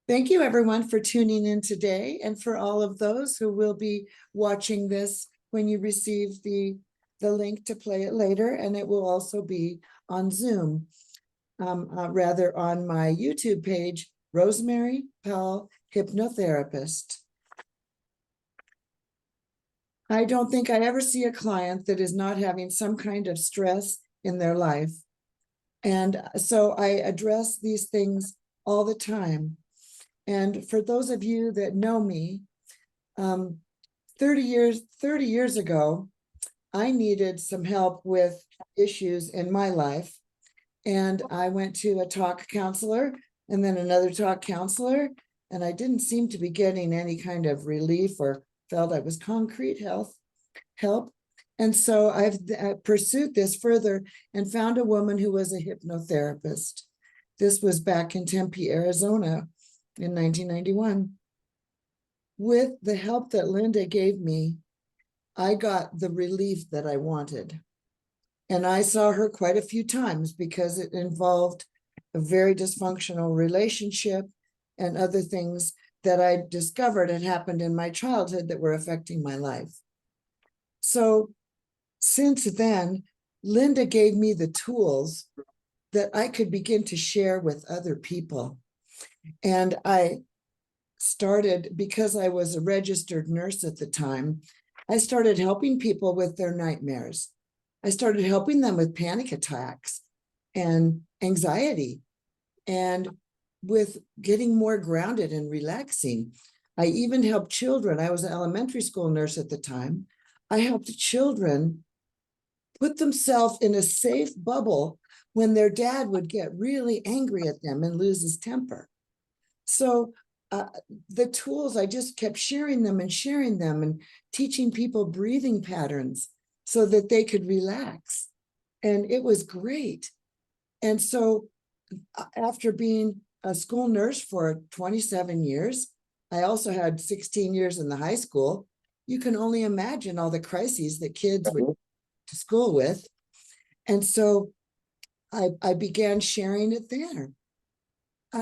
Thank you, everyone, for tuning in today, and for all of those who will be watching this when you receive the link to play it later, and it will also be on Zoom, rather on my YouTube page, Rosemary Powell, Hypnotherapist. I don't think I ever see a client that is not having some kind of stress in their life. And so I address these things all the time. And for those of you that know me, 30 years ago, I needed some help with issues in my life. And I went to a talk counselor and then another talk counselor, and I didn't seem to be getting any kind of relief or felt I was concrete help. And so I've pursued this further and found a woman who was a hypnotherapist. This was back in Tempe, Arizona in 1991. With the help that Linda gave me, I got the relief that I wanted. And I saw her quite a few times because it involved a very dysfunctional relationship and other things that I discovered had happened in my childhood that were affecting my life. So since then, Linda gave me the tools that I could begin to share with other people. And I started, because I was a registered nurse at the time, I started helping people with their nightmares. I started helping them with panic attacks and anxiety and with getting more grounded and relaxing. I even helped children. I was an elementary school nurse at the time. I helped children put themselves in a safe bubble when their dad would get really angry at them and lose his temper. So the tools, I just kept sharing them and teaching people breathing patterns so that they could relax. And it was great. And so after being a school nurse for 27 years, I also had 16 years in the high school. You can only imagine all the crises that kids went to school with. And so I began sharing it there.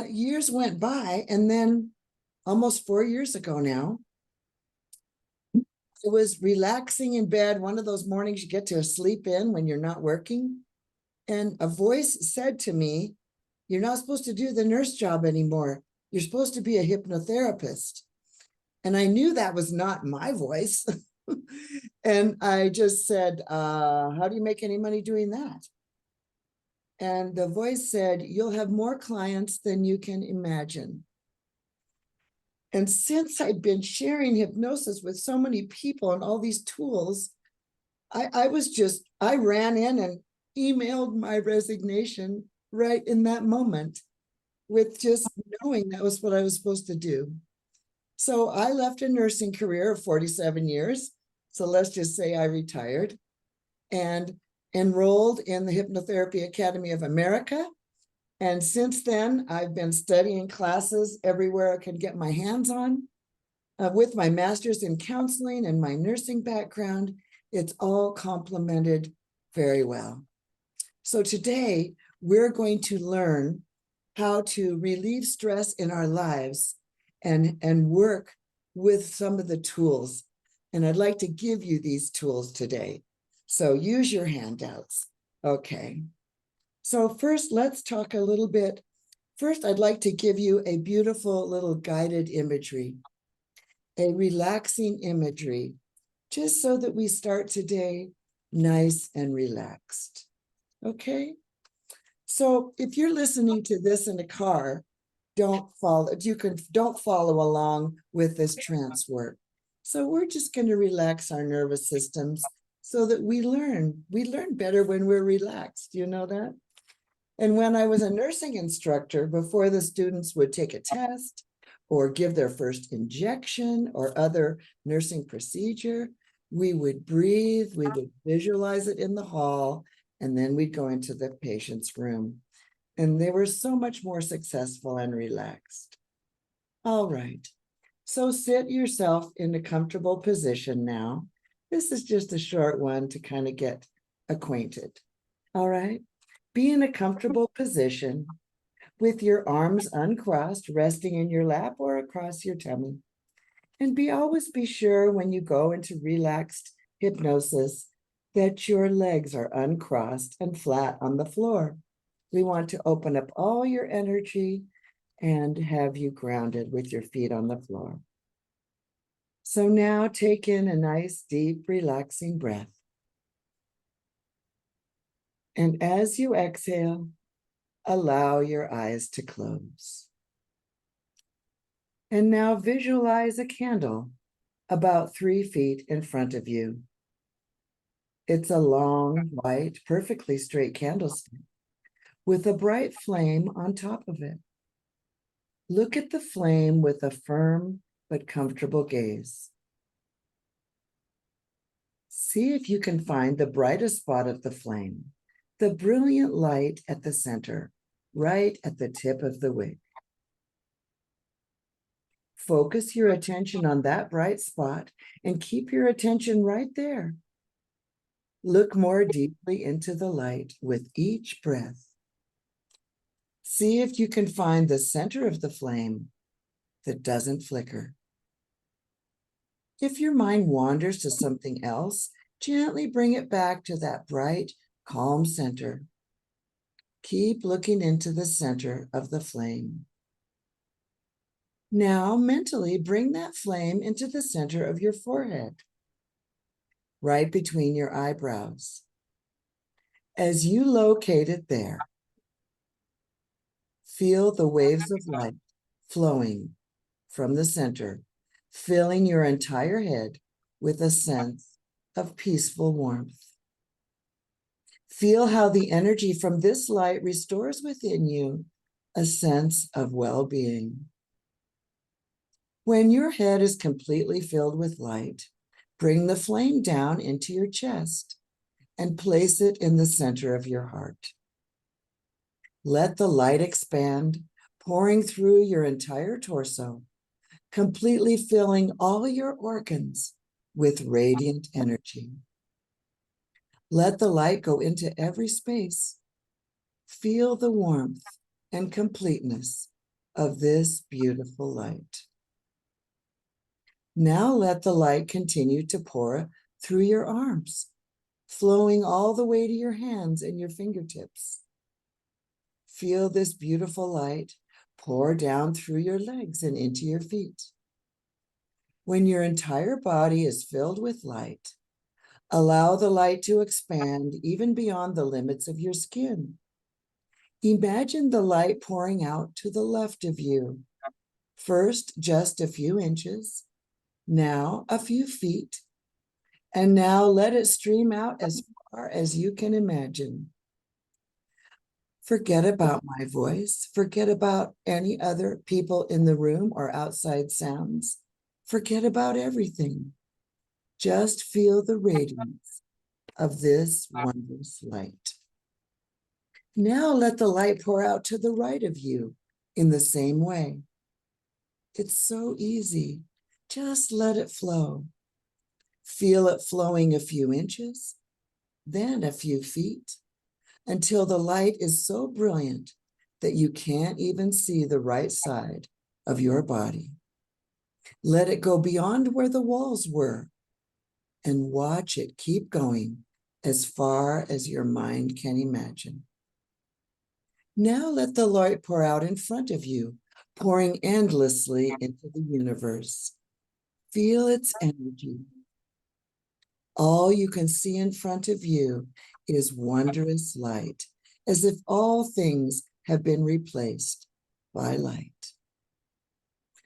Years went by, and then almost 4 years ago now, I was relaxing in bed, one of those mornings you get to sleep in when you're not working. And a voice said to me, "You're not supposed to do the nurse job anymore. You're supposed to be a hypnotherapist." And I knew that was not my voice. And I just said, how do you make any money doing that? And the voice said, "You'll have more clients than you can imagine." And since I'd been sharing hypnosis with so many people and all these tools, I ran in and emailed my resignation right in that moment, with just knowing that was what I was supposed to do. So I left a nursing career of 47 years. So let's just say I retired and enrolled in the Hypnotherapy Academy of America. And since then, I've been studying classes everywhere I can get my hands on. With my master's in counseling and my nursing background, it's all complemented very well. So today, we're going to learn how to relieve stress in our lives and work with some of the tools. And I'd like to give you these tools today. So use your handouts. Okay. So first, let's talk a little bit. First, I'd like to give you a beautiful little guided imagery, a relaxing imagery, just so that we start today nice and relaxed. Okay? So if you're listening to this in a car, don't follow along with this trance work. So we're just going to relax our nervous systems so that we learn better when we're relaxed. You know that? And when I was a nursing instructor, before the students would take a test or give their first injection or other nursing procedure, we would breathe, we would visualize it in the hall, and then we'd go into the patient's room. And they were so much more successful and relaxed. All right. So sit yourself in a comfortable position now. This is just a short one to kind of get acquainted. All right. Be in a comfortable position. with your arms uncrossed, resting in your lap or across your tummy. And always be sure when you go into relaxed hypnosis that your legs are uncrossed and flat on the floor. We want to open up all your energy and have you grounded with your feet on the floor. So now take in a nice, deep, relaxing breath. And as you exhale, allow your eyes to close. And now visualize a candle about 3 feet in front of you. It's a long, white, perfectly straight candlestick with a bright flame on top of it. Look at the flame with a firm but comfortable gaze. See if you can find the brightest spot of the flame, the brilliant light at the center, right at the tip of the wick. Focus your attention on that bright spot and keep your attention right there. Look more deeply into the light with each breath. See if you can find the center of the flame that doesn't flicker. If your mind wanders to something else, gently bring it back to that bright, calm center. Keep looking into the center of the flame. Now, mentally bring that flame into the center of your forehead, right between your eyebrows. As you locate it there, feel the waves of light flowing from the center, filling your entire head with a sense of peaceful warmth. Feel how the energy from this light restores within you a sense of well-being. When your head is completely filled with light, bring the flame down into your chest and place it in the center of your heart. Let the light expand, pouring through your entire torso, completely filling all your organs with radiant energy. Let the light go into every space. Feel the warmth and completeness of this beautiful light. Now let the light continue to pour through your arms, flowing all the way to your hands and your fingertips. Feel this beautiful light pour down through your legs and into your feet. When your entire body is filled with light, allow the light to expand even beyond the limits of your skin. Imagine the light pouring out to the left of you. First, just a few inches, now a few feet, and now let it stream out as far as you can imagine. Forget about my voice. Forget about any other people in the room or outside sounds. Forget about everything. Just feel the radiance of this wondrous light. Now let the light pour out to the right of you in the same way. It's so easy. Just let it flow. Feel it flowing a few inches, then a few feet, until the light is so brilliant that you can't even see the right side of your body. Let it go beyond where the walls were and watch it keep going as far as your mind can imagine. Now let the light pour out in front of you, pouring endlessly into the universe. Feel its energy. All you can see in front of you is wondrous light, as if all things have been replaced by light.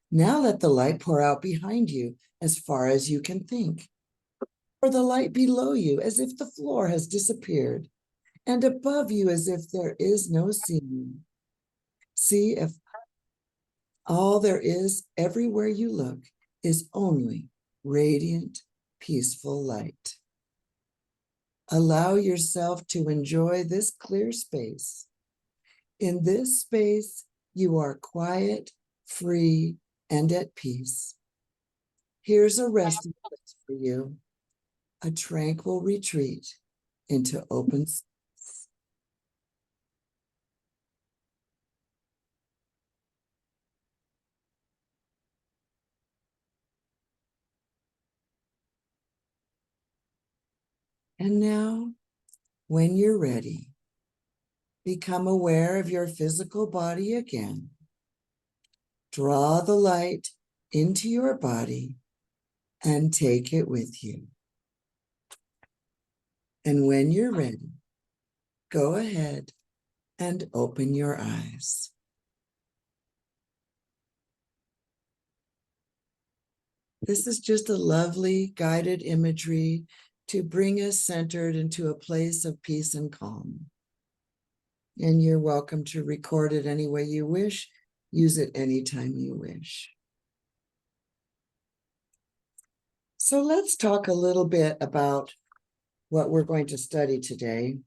Now let the light pour out behind you as far as you can think, or the light below you as if the floor has disappeared, and above you as if there is no ceiling. See if all there is everywhere you look is only radiant, peaceful light. Allow yourself to enjoy this clear space. In this space, you are quiet, free, and at peace. Here's a resting place for you, a tranquil retreat into open space. And now, when you're ready, become aware of your physical body again. Draw the light into your body and take it with you. And when you're ready, go ahead and open your eyes. This is just a lovely guided imagery to bring us centered into a place of peace and calm. And you're welcome to record it any way you wish. Use it anytime you wish. So let's talk a little bit about what we're going to study today.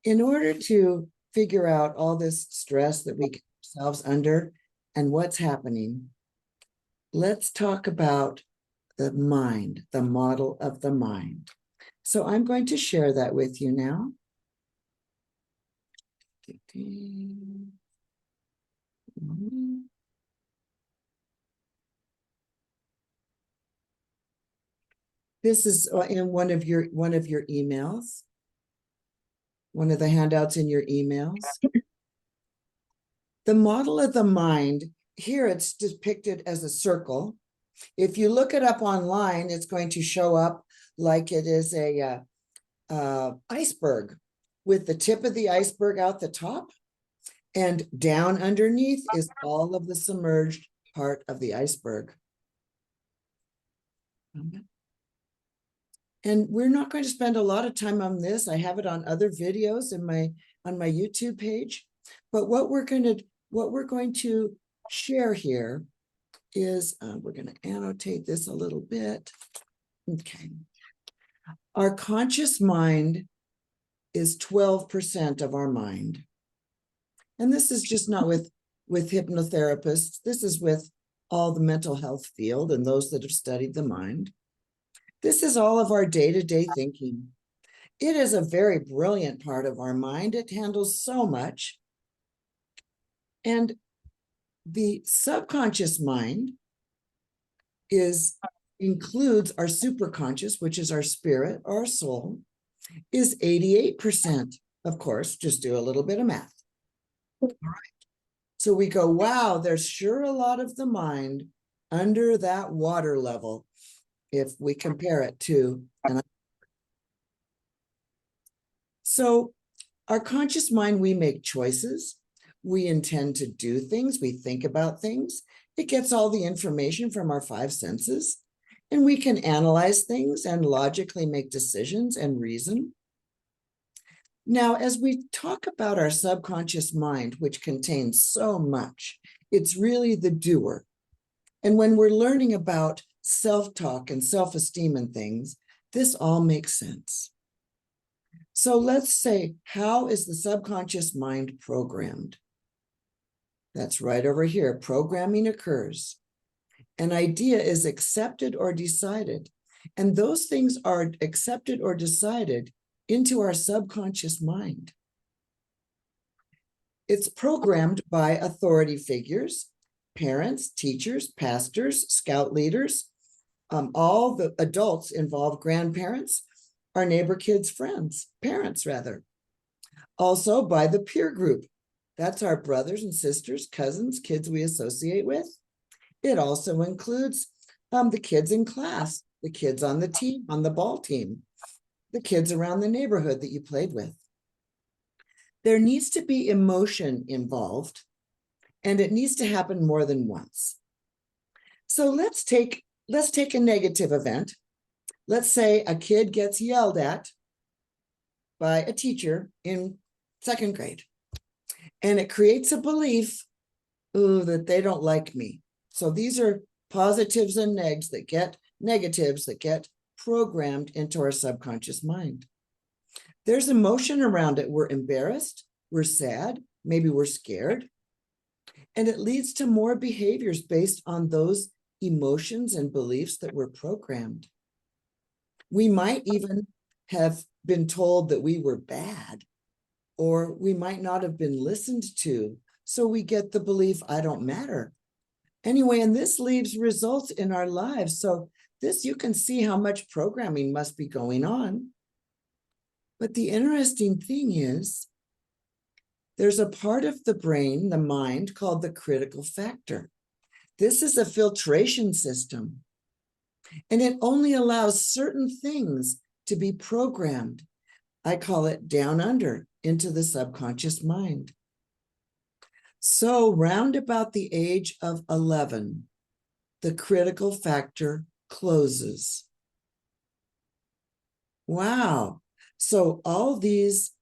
In order to figure out all this stress that we get ourselves under and what's happening, let's talk about the mind, the model of the mind. So I'm going to share that with you now. This is in one of your emails, one of the handouts in your emails. The model of the mind, here it's depicted as a circle. If you look it up online, it's going to show up like it is a iceberg with the tip of the iceberg out the top, and down underneath is all of the submerged part of the iceberg. And we're not going to spend a lot of time on this. I have it on other videos in on my YouTube page. But what we're going to share here is we're going to annotate this a little bit. Okay. Our conscious mind is 12% of our mind. And this is just not with hypnotherapists. This is with all the mental health field and those that have studied the mind. This is all of our day-to-day thinking. It is a very brilliant part of our mind. It handles so much. And the subconscious mind includes our superconscious, which is our spirit, our soul, is 88%. Of course, just do a little bit of math. All right. So we go, wow, there's sure a lot of the mind under that water level if we compare it to so our conscious mind, we make choices, we intend to do things, we think about things. It gets all the information from our five senses, and we can analyze things and logically make decisions and reason. Now, as we talk about our subconscious mind, which contains so much, it's really the doer. And when we're learning about self-talk and self-esteem and things, this all makes sense. So let's say, how is the subconscious mind programmed? That's right over here. Programming occurs. An idea is accepted or decided, and those things are accepted or decided into our subconscious mind. It's programmed by authority figures, parents, teachers, pastors, scout leaders, all the adults involved, grandparents, our neighbor kids' friends, parents rather. Also by the peer group. That's our brothers and sisters, cousins, kids we associate with. It also includes the kids in class, the kids on the team, on the ball team, the kids around the neighborhood that you played with. There needs to be emotion involved, and it needs to happen more than once. So let's take a negative event. Let's say a kid gets yelled at by a teacher in second grade, and it creates a belief, ooh, that they don't like me. So these are positives and negatives that get programmed into our subconscious mind. There's emotion around it. We're embarrassed, we're sad, maybe we're scared. And it leads to more behaviors based on those emotions and beliefs that were programmed. We might even have been told that we were bad, or we might not have been listened to. So we get the belief, I don't matter. Anyway, and this leaves results in our lives. So this, you can see how much programming must be going on. But the interesting thing is, there's a part of the brain, the mind, called the critical factor. This is a filtration system, and it only allows certain things to be programmed. I call it down under into the subconscious mind. So round about the age of 11, the critical factor closes. Wow. So all these,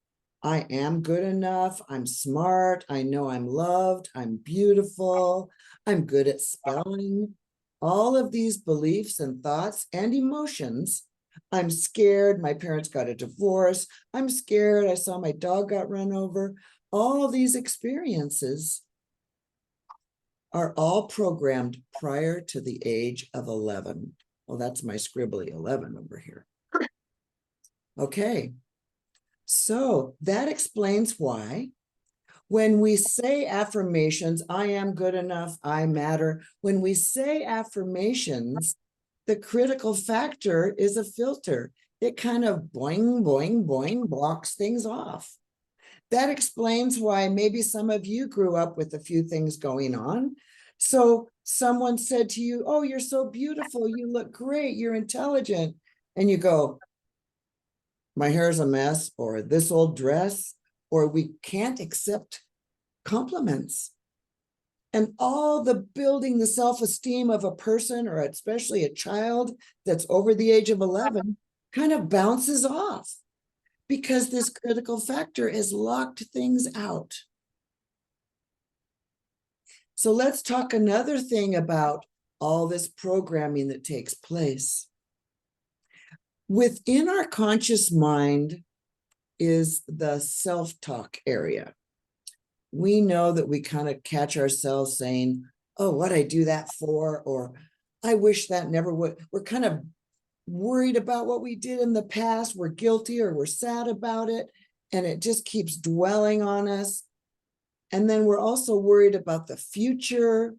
I am good enough, I'm smart, I know I'm loved, I'm beautiful, I'm good at spelling, all of these beliefs and thoughts and emotions. I'm scared, my parents got a divorce, I'm scared, I saw my dog got run over. All of these experiences are all programmed prior to the age of 11. Well, that's my scribbly 11 over here. Okay, so that explains why when we say affirmations, I am good enough, I matter, when we say affirmations, the critical factor is a filter. It kind of boing, boing, boing, blocks things off. That explains why maybe some of you grew up with a few things going on. So someone said to you, oh, you're so beautiful, you look great, you're intelligent. And you go, my hair's a mess, or this old dress, or we can't accept compliments. And all the building the self-esteem of a person, or especially a child that's over the age of 11, kind of bounces off because this critical factor has locked things out. So let's talk another thing about all this programming that takes place. Within our conscious mind is the self-talk area. We know that we kind of catch ourselves saying, oh, what'd I do that for? Or I wish that never would. We're kind of worried about what we did in the past. We're guilty or we're sad about it. And it just keeps dwelling on us. And then we're also worried about the future.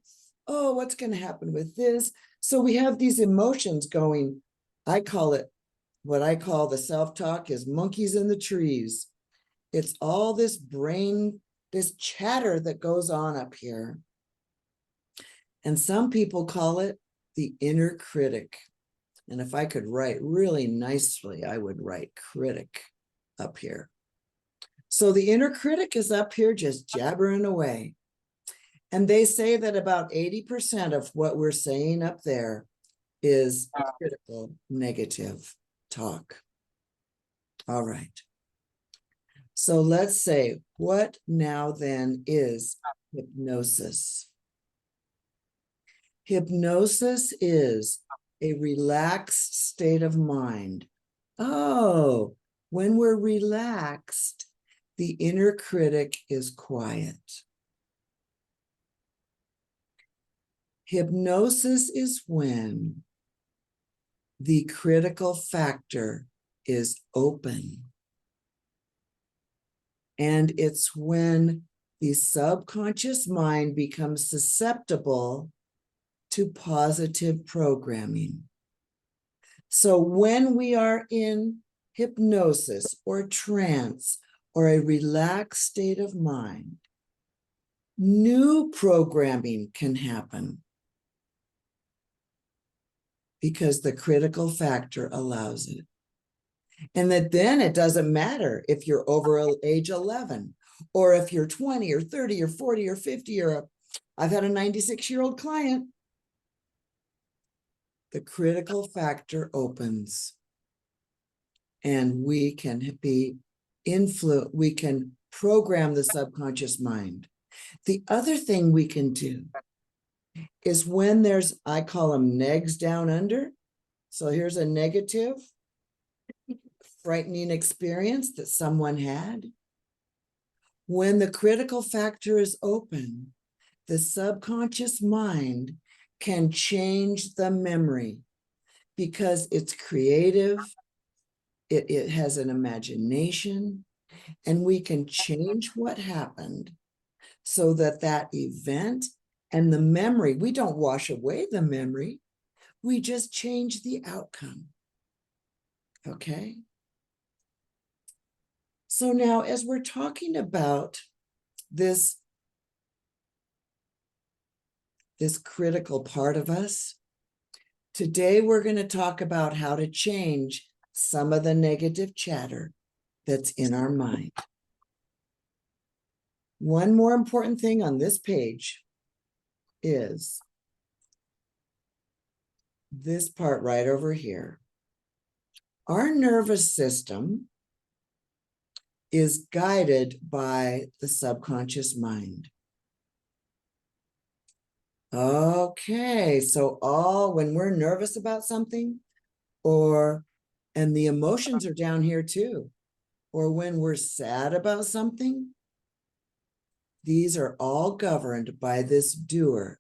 Oh, what's going to happen with this? So we have these emotions going. I call it, what I call the self-talk is monkeys in the trees. It's all this brain, this chatter that goes on up here. And some people call it the inner critic. And if I could write really nicely, I would write critic up here. So the inner critic is up here just jabbering away. And they say that about 80% of what we're saying up there is critical, negative talk. All right. So let's say, what now then is hypnosis? Hypnosis is a relaxed state of mind. Oh, when we're relaxed, the inner critic is quiet. Hypnosis is when the critical factor is open. And it's when the subconscious mind becomes susceptible to positive programming. So when we are in hypnosis or trance or a relaxed state of mind, new programming can happen because the critical factor allows it. And that then it doesn't matter if you're over age 11 or if you're 20 or 30 or 40 or 50 or I've had a 96-year-old client. The critical factor opens and we can we can program the subconscious mind. The other thing we can do is when there's, I call them negs down under. So here's a negative, frightening experience that someone had. When the critical factor is open, the subconscious mind can change the memory because it's creative, it has an imagination, and we can change what happened so that that event and the memory, we don't wash away the memory, we just change the outcome. Okay? So now, as we're talking about this critical part of us, today we're going to talk about how to change some of the negative chatter that's in our mind. One more important thing on this page is this part right over here. Our nervous system is guided by the subconscious mind. Okay, so when we're nervous about something, and the emotions are down here too, or when we're sad about something, these are all governed by this doer,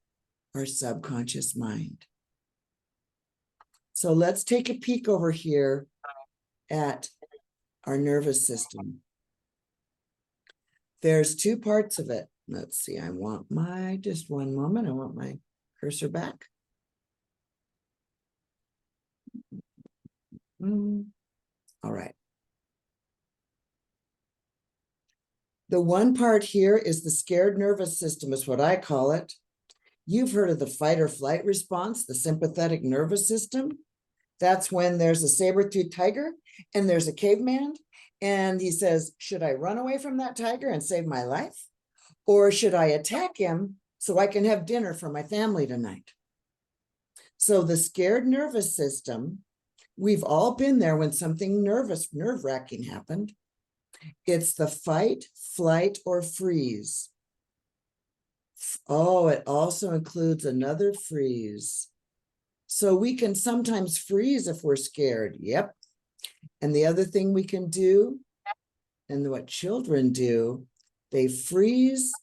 our subconscious mind. So let's take a peek over here at our nervous system. There's two parts of it. Let's see, I want just one moment, I want my cursor back. All right. The one part here is the scared nervous system, is what I call it. You've heard of the fight or flight response, the sympathetic nervous system. That's when there's a saber-toothed tiger and there's a caveman, and he says, should I run away from that tiger and save my life? Or should I attack him so I can have dinner for my family tonight? So the scared nervous system, we've all been there when something nerve-wracking happened. It's the fight, flight, or freeze. Oh, it also includes another freeze. So we can sometimes freeze if we're scared. Yep. And the other thing we can do, and what children do, they freeze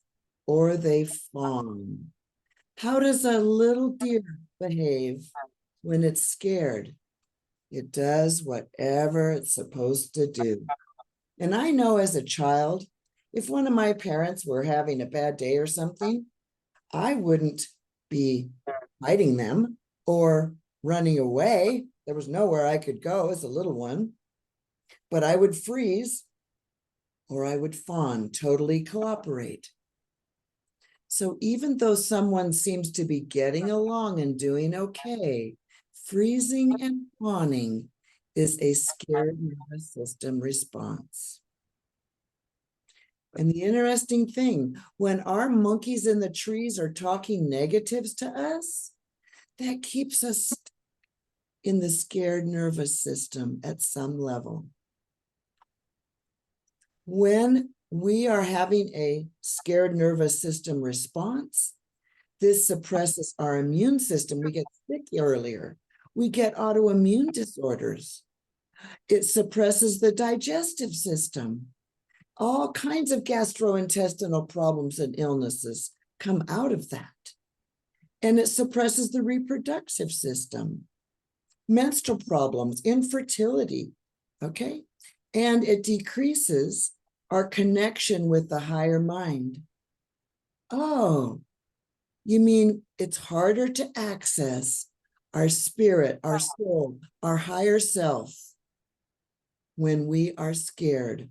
or they fawn. How does a little deer behave when it's scared? It does whatever it's supposed to do. And I know as a child, if one of my parents were having a bad day or something, I wouldn't be fighting them or running away. There was nowhere I could go as a little one, but I would freeze or I would fawn, totally cooperate. So even though someone seems to be getting along and doing okay, freezing and fawning is a scared nervous system response. And the interesting thing, when our monkeys in the trees are talking negatives to us, that keeps us in the scared nervous system at some level. When we are having a scared nervous system response, this suppresses our immune system. We get sick earlier. We get autoimmune disorders. It suppresses the digestive system. All kinds of gastrointestinal problems and illnesses come out of that. And it suppresses the reproductive system, menstrual problems, infertility, okay? And it decreases our connection with the higher mind. Oh, you mean it's harder to access our spirit, our soul, our higher self when we are scared.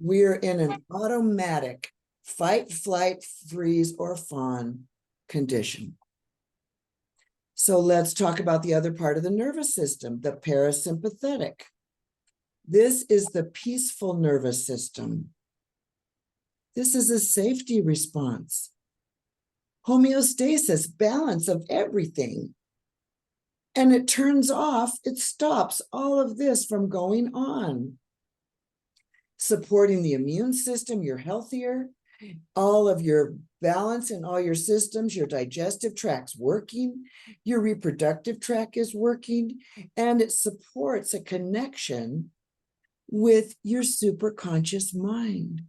We're in an automatic fight, flight, freeze, or fawn condition. So let's talk about the other part of the nervous system, the parasympathetic. This is the peaceful nervous system. This is a safety response. Homeostasis, balance of everything. And it turns off, it stops all of this from going on. Supporting the immune system, you're healthier, all of your balance in all your systems, your digestive tract's working, your reproductive tract is working, and it supports a connection with your superconscious mind.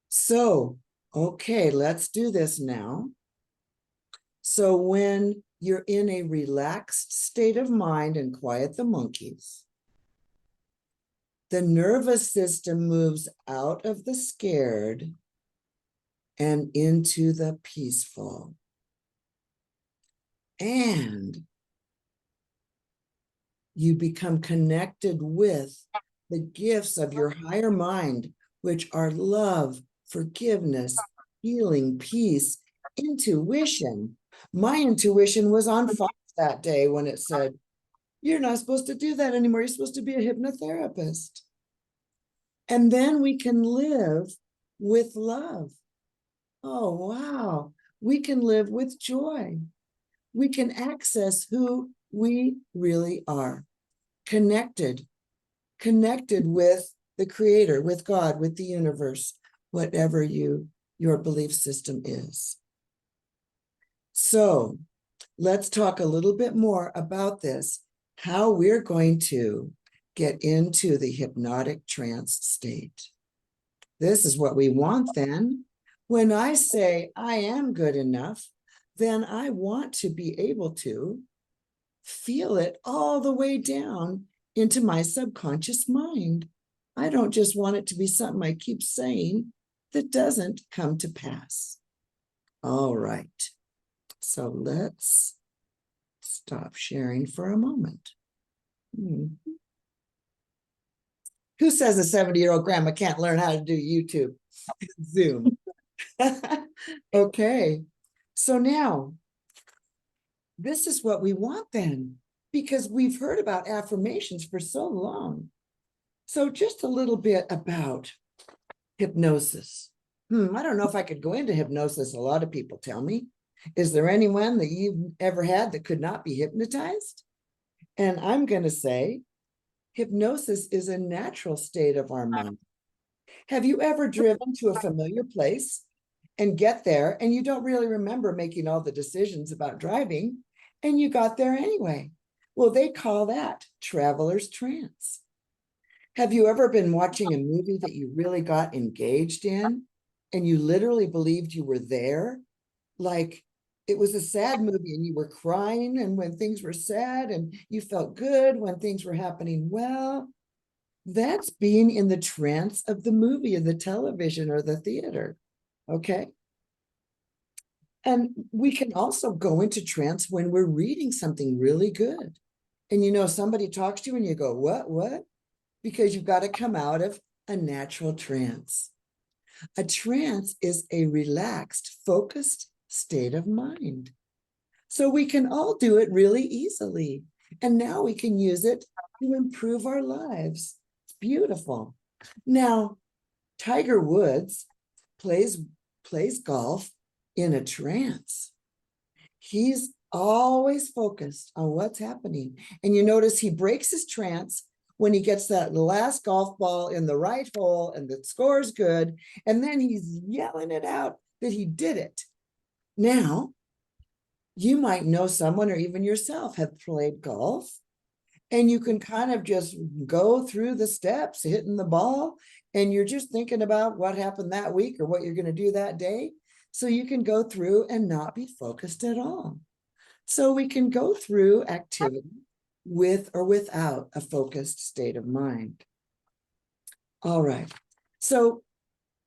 So, okay, let's do this now. So when you're in a relaxed state of mind and quiet the monkeys, the nervous system moves out of the scared and into the peaceful. And you become connected with the gifts of your higher mind, which are love, forgiveness, healing, peace, intuition. My intuition was on fire that day when it said, you're not supposed to do that anymore. You're supposed to be a hypnotherapist. And then we can live with love. Oh, wow. We can live with joy. We can access who we really are, connected with the creator, with God, with the universe, whatever your belief system is. So let's talk a little bit more about this, how we're going to get into the hypnotic trance state. This is what we want then. When I say I am good enough, then I want to be able to feel it all the way down into my subconscious mind. I don't just want it to be something I keep saying that doesn't come to pass. All right. So let's stop sharing for a moment. Who says a 70-year-old grandma can't learn how to do YouTube? Zoom. Okay. So now, this is what we want then, because we've heard about affirmations for so long. So just a little bit about hypnosis. I don't know if I could go into hypnosis. A lot of people tell me. Is there anyone that you've ever had that could not be hypnotized? And I'm going to say, hypnosis is a natural state of our mind. Have you ever driven to a familiar place and get there and you don't really remember making all the decisions about driving and you got there anyway? Well, they call that traveler's trance. Have you ever been watching a movie that you really got engaged in and you literally believed you were there? Like it was a sad movie and you were crying and when things were sad and you felt good when things were happening well. That's being in the trance of the movie or the television or the theater, okay? And we can also go into trance when we're reading something really good. And you know, somebody talks to you and you go, what? Because you've got to come out of a natural trance. A trance is a relaxed, focused state of mind. So we can all do it really easily. And now we can use it to improve our lives. It's beautiful. Now, Tiger Woods plays golf in a trance. He's always focused on what's happening. And you notice he breaks his trance when he gets that last golf ball in the right hole and the score's good. And then he's yelling it out that he did it. Now, you might know someone or even yourself have played golf and you can kind of just go through the steps, hitting the ball, and you're just thinking about what happened that week or what you're going to do that day. So you can go through and not be focused at all. So we can go through activity with or without a focused state of mind. All right. So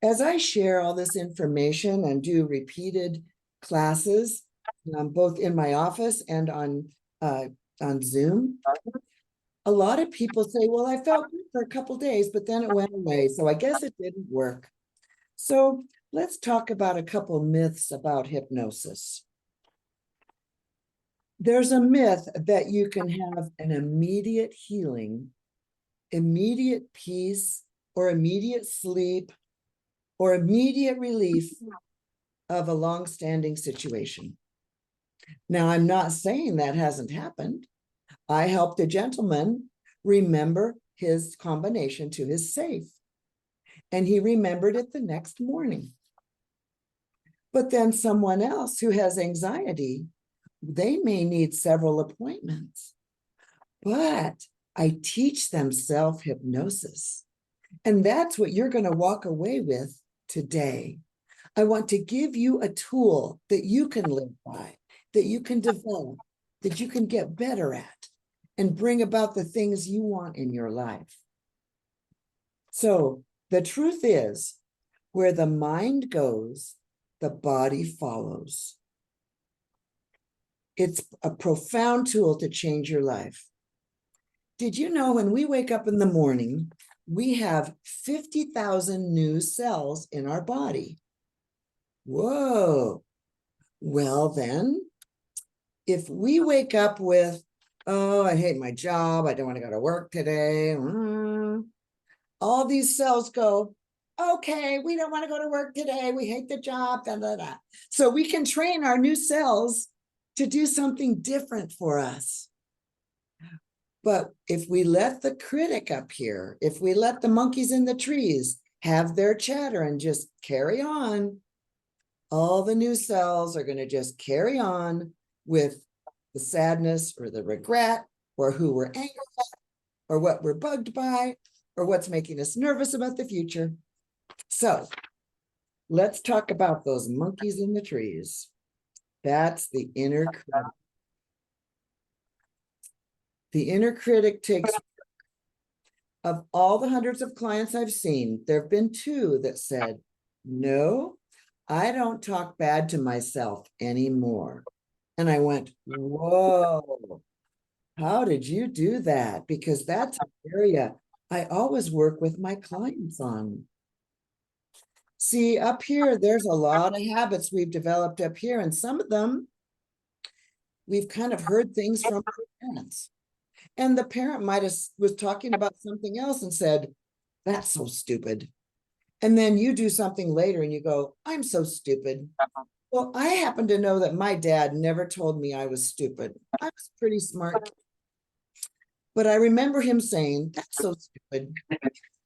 as I share all this information and do repeated classes, both in my office and on Zoom, a lot of people say, well, I felt good for a couple of days, but then it went away. So I guess it didn't work. So let's talk about a couple myths about hypnosis. There's a myth that you can have an immediate healing, immediate peace, or immediate sleep, or immediate relief of a long-standing situation. Now, I'm not saying that hasn't happened. I helped a gentleman remember his combination to his safe, and he remembered it the next morning. But then someone else who has anxiety, they may need several appointments. But I teach them self-hypnosis, and that's what you're going to walk away with today. I want to give you a tool that you can live by, that you can develop, that you can get better at, and bring about the things you want in your life. So the truth is, where the mind goes, the body follows. It's a profound tool to change your life. Did you know when we wake up in the morning, we have 50,000 new cells in our body. Whoa. Well, then, if we wake up with, oh, I hate my job, I don't want to go to work today, all these cells go, okay, we don't want to go to work today, we hate the job, da, da, da. So we can train our new cells to do something different for us. But if we let the critic up here, if we let the monkeys in the trees have their chatter and just carry on, all the new cells are going to just carry on with the sadness or the regret or who we're angry at or what we're bugged by or what's making us nervous about the future. So let's talk about those monkeys in the trees. That's the inner critic. The inner critic takes, of all the hundreds of clients I've seen, there have been 2 that said, no, I don't talk bad to myself anymore. And I went, whoa, how did you do that? Because that's an area I always work with my clients on. See, up here, there's a lot of habits we've developed up here, and some of them we've kind of heard things from our parents. And the parent might have was talking about something else and said, that's so stupid. And then you do something later and you go, I'm so stupid. Well, I happen to know that my dad never told me I was stupid. I was pretty smart. But I remember him saying, that's so stupid.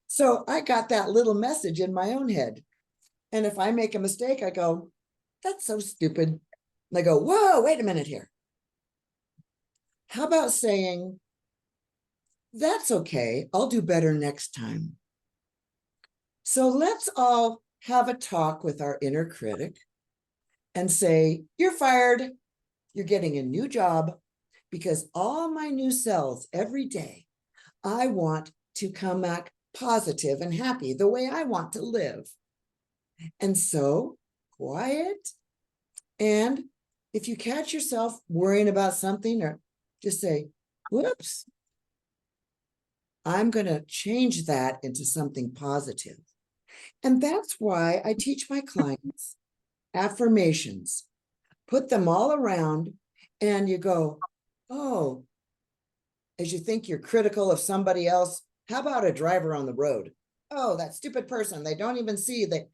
So I got that little message in my own head. And if I make a mistake, I go, that's so stupid. And I go, whoa, wait a minute here. How about saying, that's okay, I'll do better next time. So let's all have a talk with our inner critic and say, you're fired, you're getting a new job, because all my new cells every day, I want to come back positive and happy the way I want to live. And so quiet. And if you catch yourself worrying about something, or just say, whoops, I'm going to change that into something positive. And that's why I teach my clients affirmations. Put them all around and you go, oh, as you think you're critical of somebody else, how about a driver on the road? Oh, that stupid person, they don't even see that.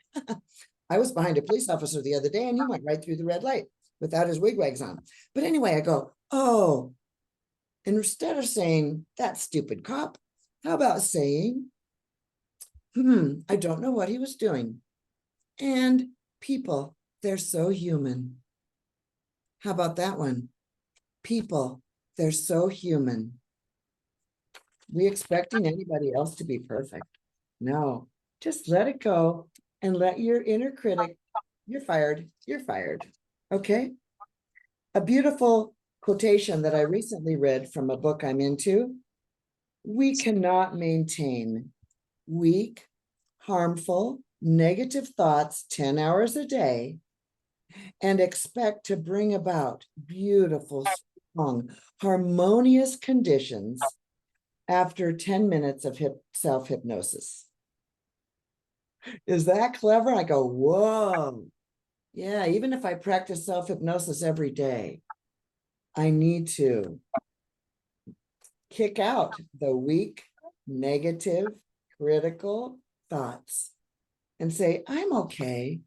I was behind a police officer the other day and he went right through the red light without his wigwags on. But anyway, I go, oh, and instead of saying, that stupid cop, how about saying, I don't know what he was doing. And people, they're so human. How about that one? People, they're so human. We expecting anybody else to be perfect? No, just let it go and let your inner critic, you're fired, you're fired. Okay? A beautiful quotation that I recently read from a book I'm into. We cannot maintain weak, harmful, negative thoughts 10 hours a day and expect to bring about beautiful, strong, harmonious conditions after 10 minutes of self-hypnosis. Is that clever? I go, whoa. Yeah, even if I practice self-hypnosis every day, I need to kick out the weak, negative, critical thoughts and say, I'm okay.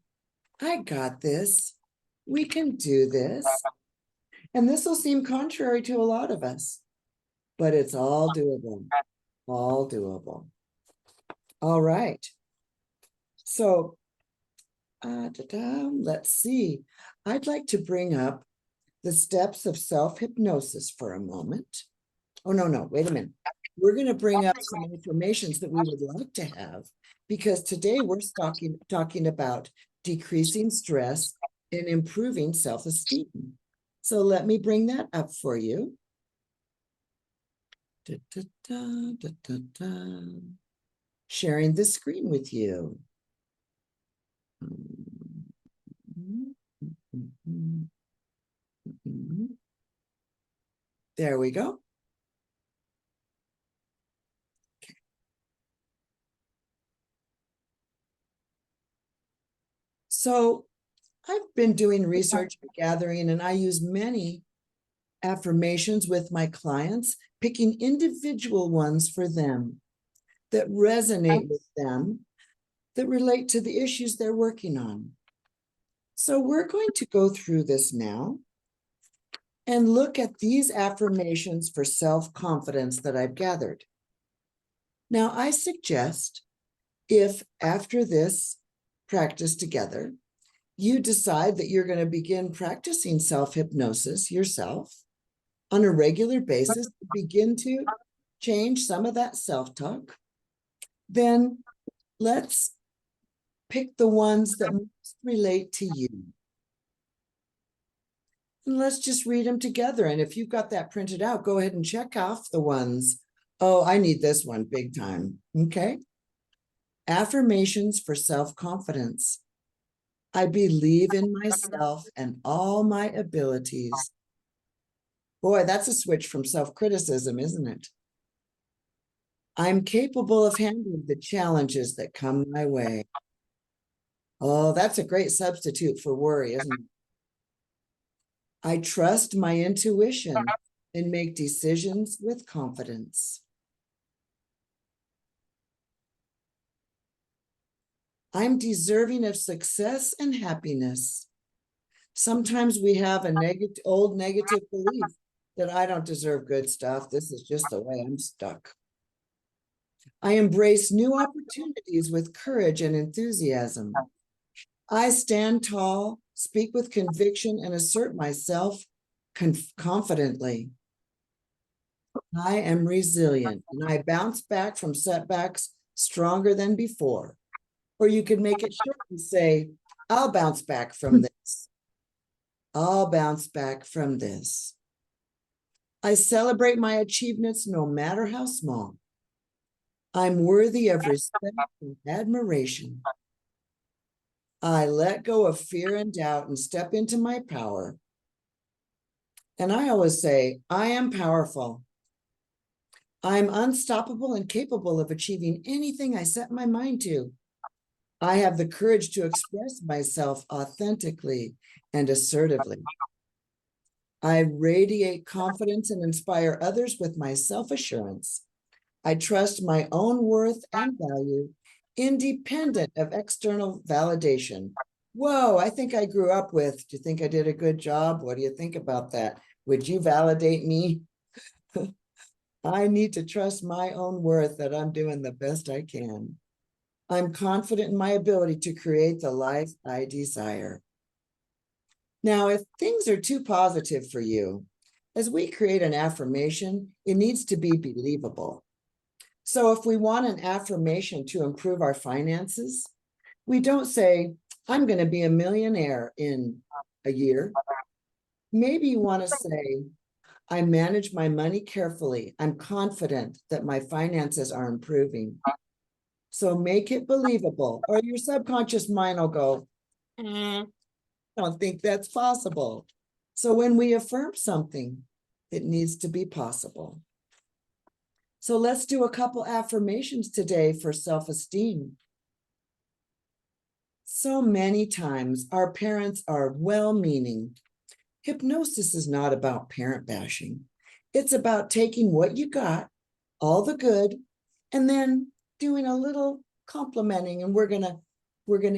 I got this. We can do this. And this will seem contrary to a lot of us, but it's all doable. All doable. All right. So let's see. I'd like to bring up the steps of self-hypnosis for a moment. Oh, no, wait a minute. We're going to bring up some informations that we would like to have, because today we're talking about decreasing stress and improving self-esteem. So let me bring that up for you. Sharing the screen with you. There we go. So I've been doing research and gathering, and I use many affirmations with my clients, picking individual ones for them that resonate with them, that relate to the issues they're working on. So we're going to go through this now and look at these affirmations for self-confidence that I've gathered. Now, I suggest if after this practice together, you decide that you're going to begin practicing self-hypnosis yourself on a regular basis, begin to change some of that self-talk, then let's pick the ones that most relate to you. And let's just read them together. And if you've got that printed out, go ahead and check off the ones. Oh, I need this one big time. Okay. Affirmations for self-confidence. I believe in myself and all my abilities. Boy, that's a switch from self-criticism, isn't it? I'm capable of handling the challenges that come my way. Oh, that's a great substitute for worry, isn't it? I trust my intuition and make decisions with confidence. I'm deserving of success and happiness. Sometimes we have a old negative belief that I don't deserve good stuff. This is just the way I'm stuck. I embrace new opportunities with courage and enthusiasm. I stand tall, speak with conviction, and assert myself confidently. I am resilient, and I bounce back from setbacks stronger than before. Or you could make it short and say, I'll bounce back from this. I'll bounce back from this. I celebrate my achievements no matter how small. I'm worthy of respect and admiration. I let go of fear and doubt and step into my power. And I always say, I am powerful. I'm unstoppable and capable of achieving anything I set my mind to. I have the courage to express myself authentically and assertively. I radiate confidence and inspire others with my self-assurance. I trust my own worth and value, independent of external validation. Whoa, I think I grew up with, do you think I did a good job? What do you think about that? Would you validate me? I need to trust my own worth that I'm doing the best I can. I'm confident in my ability to create the life I desire. Now, if things are too positive for you, as we create an affirmation, it needs to be believable. So if we want an affirmation to improve our finances, we don't say, I'm going to be a millionaire in a year. Maybe you want to say, I manage my money carefully. I'm confident that my finances are improving. So make it believable, or your subconscious mind will go, I don't think that's possible. So when we affirm something, it needs to be possible. So let's do a couple affirmations today for self-esteem. So many times our parents are well-meaning. Hypnosis is not about parent bashing. It's about taking what you got, all the good, and then doing a little complimenting, and we're gonna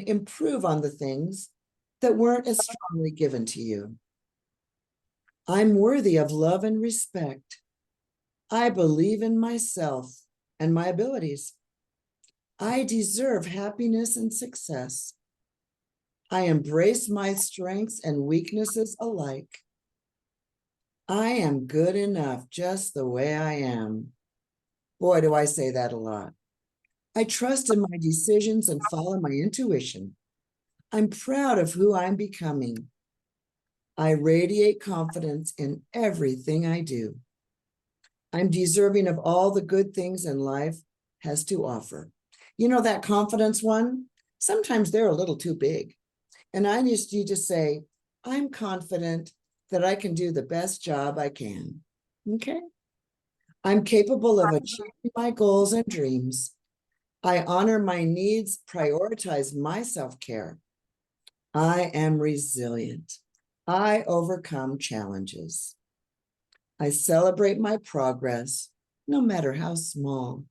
improve on the things that weren't as strongly given to you. I'm worthy of love and respect. I believe in myself and my abilities. I deserve happiness and success. I embrace my strengths and weaknesses alike. I am good enough just the way I am. Boy, do I say that a lot. I trust in my decisions and follow my intuition. I'm proud of who I'm becoming. I radiate confidence in everything I do. I'm deserving of all the good things in life has to offer. You know, that confidence one, sometimes they're a little too big. And I just need to say, I'm confident that I can do the best job I can. Okay. I'm capable of achieving my goals and dreams. I honor my needs, prioritize my self-care. I am resilient. I overcome challenges. I celebrate my progress, no matter how small.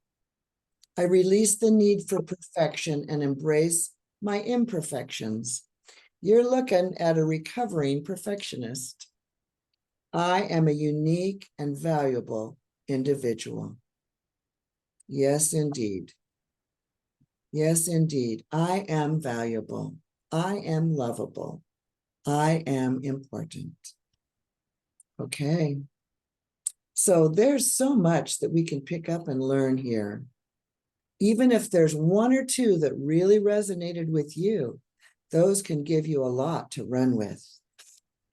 I release the need for perfection and embrace my imperfections. You're looking at a recovering perfectionist. I am a unique and valuable individual. Yes, indeed. Yes, indeed. I am valuable. I am lovable. I am important. Okay. So there's so much that we can pick up and learn here. Even if there's one or two that really resonated with you, those can give you a lot to run with.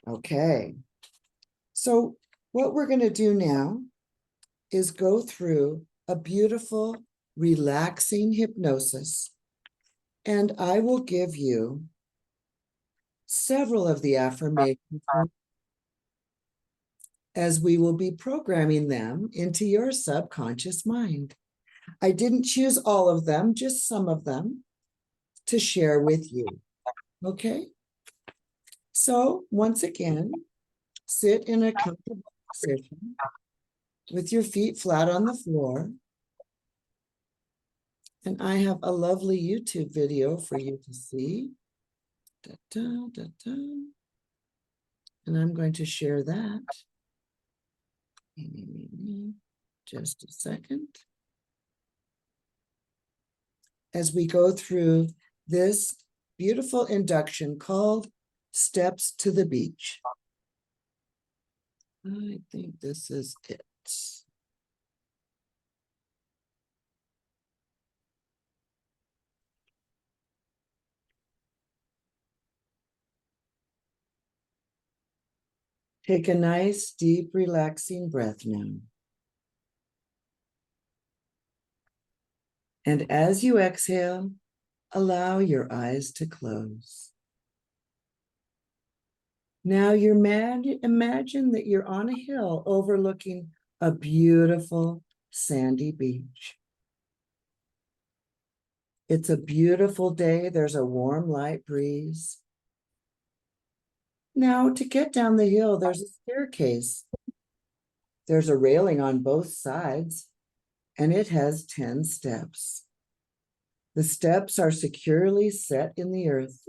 Okay. So what we're going to do now is go through a beautiful, relaxing hypnosis. And I will give you several of the affirmations as we will be programming them into your subconscious mind. I didn't choose all of them, just some of them to share with you. Okay? So once again, sit in a comfortable position with your feet flat on the floor. And I have a lovely YouTube video for you to see. Da, da, da, da. And I'm going to share that. Just a second. As we go through this beautiful induction called Steps to the Beach. I think this is it. Take a nice, deep, relaxing breath now. And as you exhale, allow your eyes to close. Now imagine that you're on a hill overlooking a beautiful sandy beach. It's a beautiful day. There's a warm, light breeze. Now, to get down the hill, there's a staircase. There's a railing on both sides, and it has 10 steps. The steps are securely set in the earth.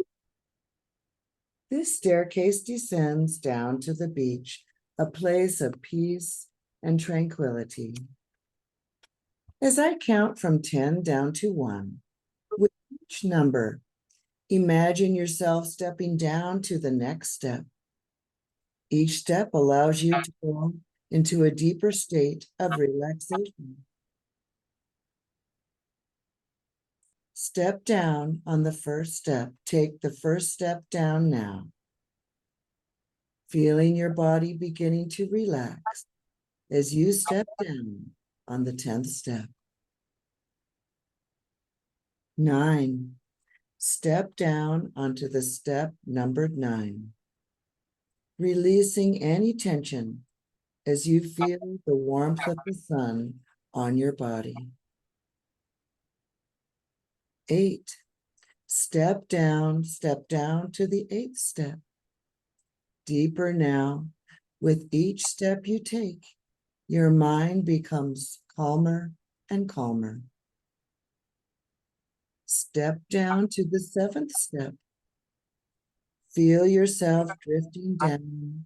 This staircase descends down to the beach, a place of peace and tranquility. As I count from 10 down to 1, with each number, imagine yourself stepping down to the next step. Each step allows you to go into a deeper state of relaxation. Step down on the first step. Take the first step down now. Feeling your body beginning to relax as you step down on the 10th step. 9. Step down onto the step numbered 9. Releasing any tension as you feel the warmth of the sun on your body. 8. Step down to the 8th step. Deeper now. With each step you take, your mind becomes calmer and calmer. Step down to the 7th step. Feel yourself drifting down,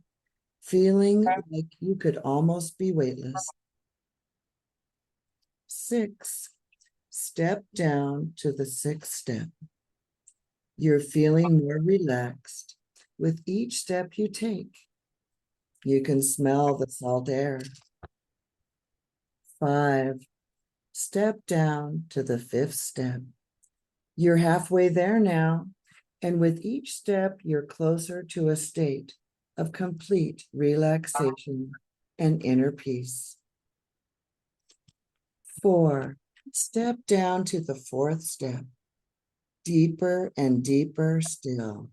feeling like you could almost be weightless. 6. Step down to the 6th step. You're feeling more relaxed with each step you take. You can smell the salt air. 5. Step down to the 5th step. You're halfway there now, and with each step, you're closer to a state of complete relaxation and inner peace. 4. Step down to the 4th step. Deeper and deeper still,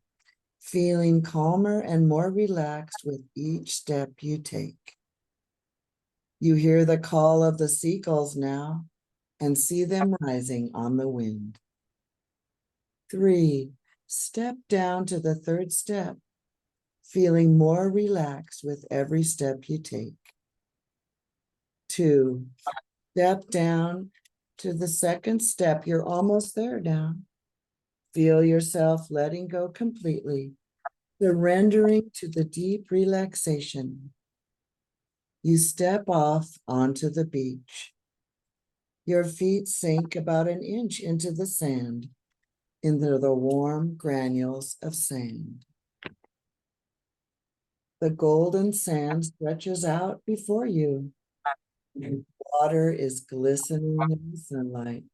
feeling calmer and more relaxed with each step you take. You hear the call of the seagulls now and see them rising on the wind. 3. Step down to the third step, feeling more relaxed with every step you take. 2, step down to the second step. You're almost there now. Feel yourself letting go completely, surrendering to the deep relaxation. You step off onto the beach. Your feet sink about an inch into the sand, into the warm granules of sand. The golden sand stretches out before you. Water is glistening in the sunlight.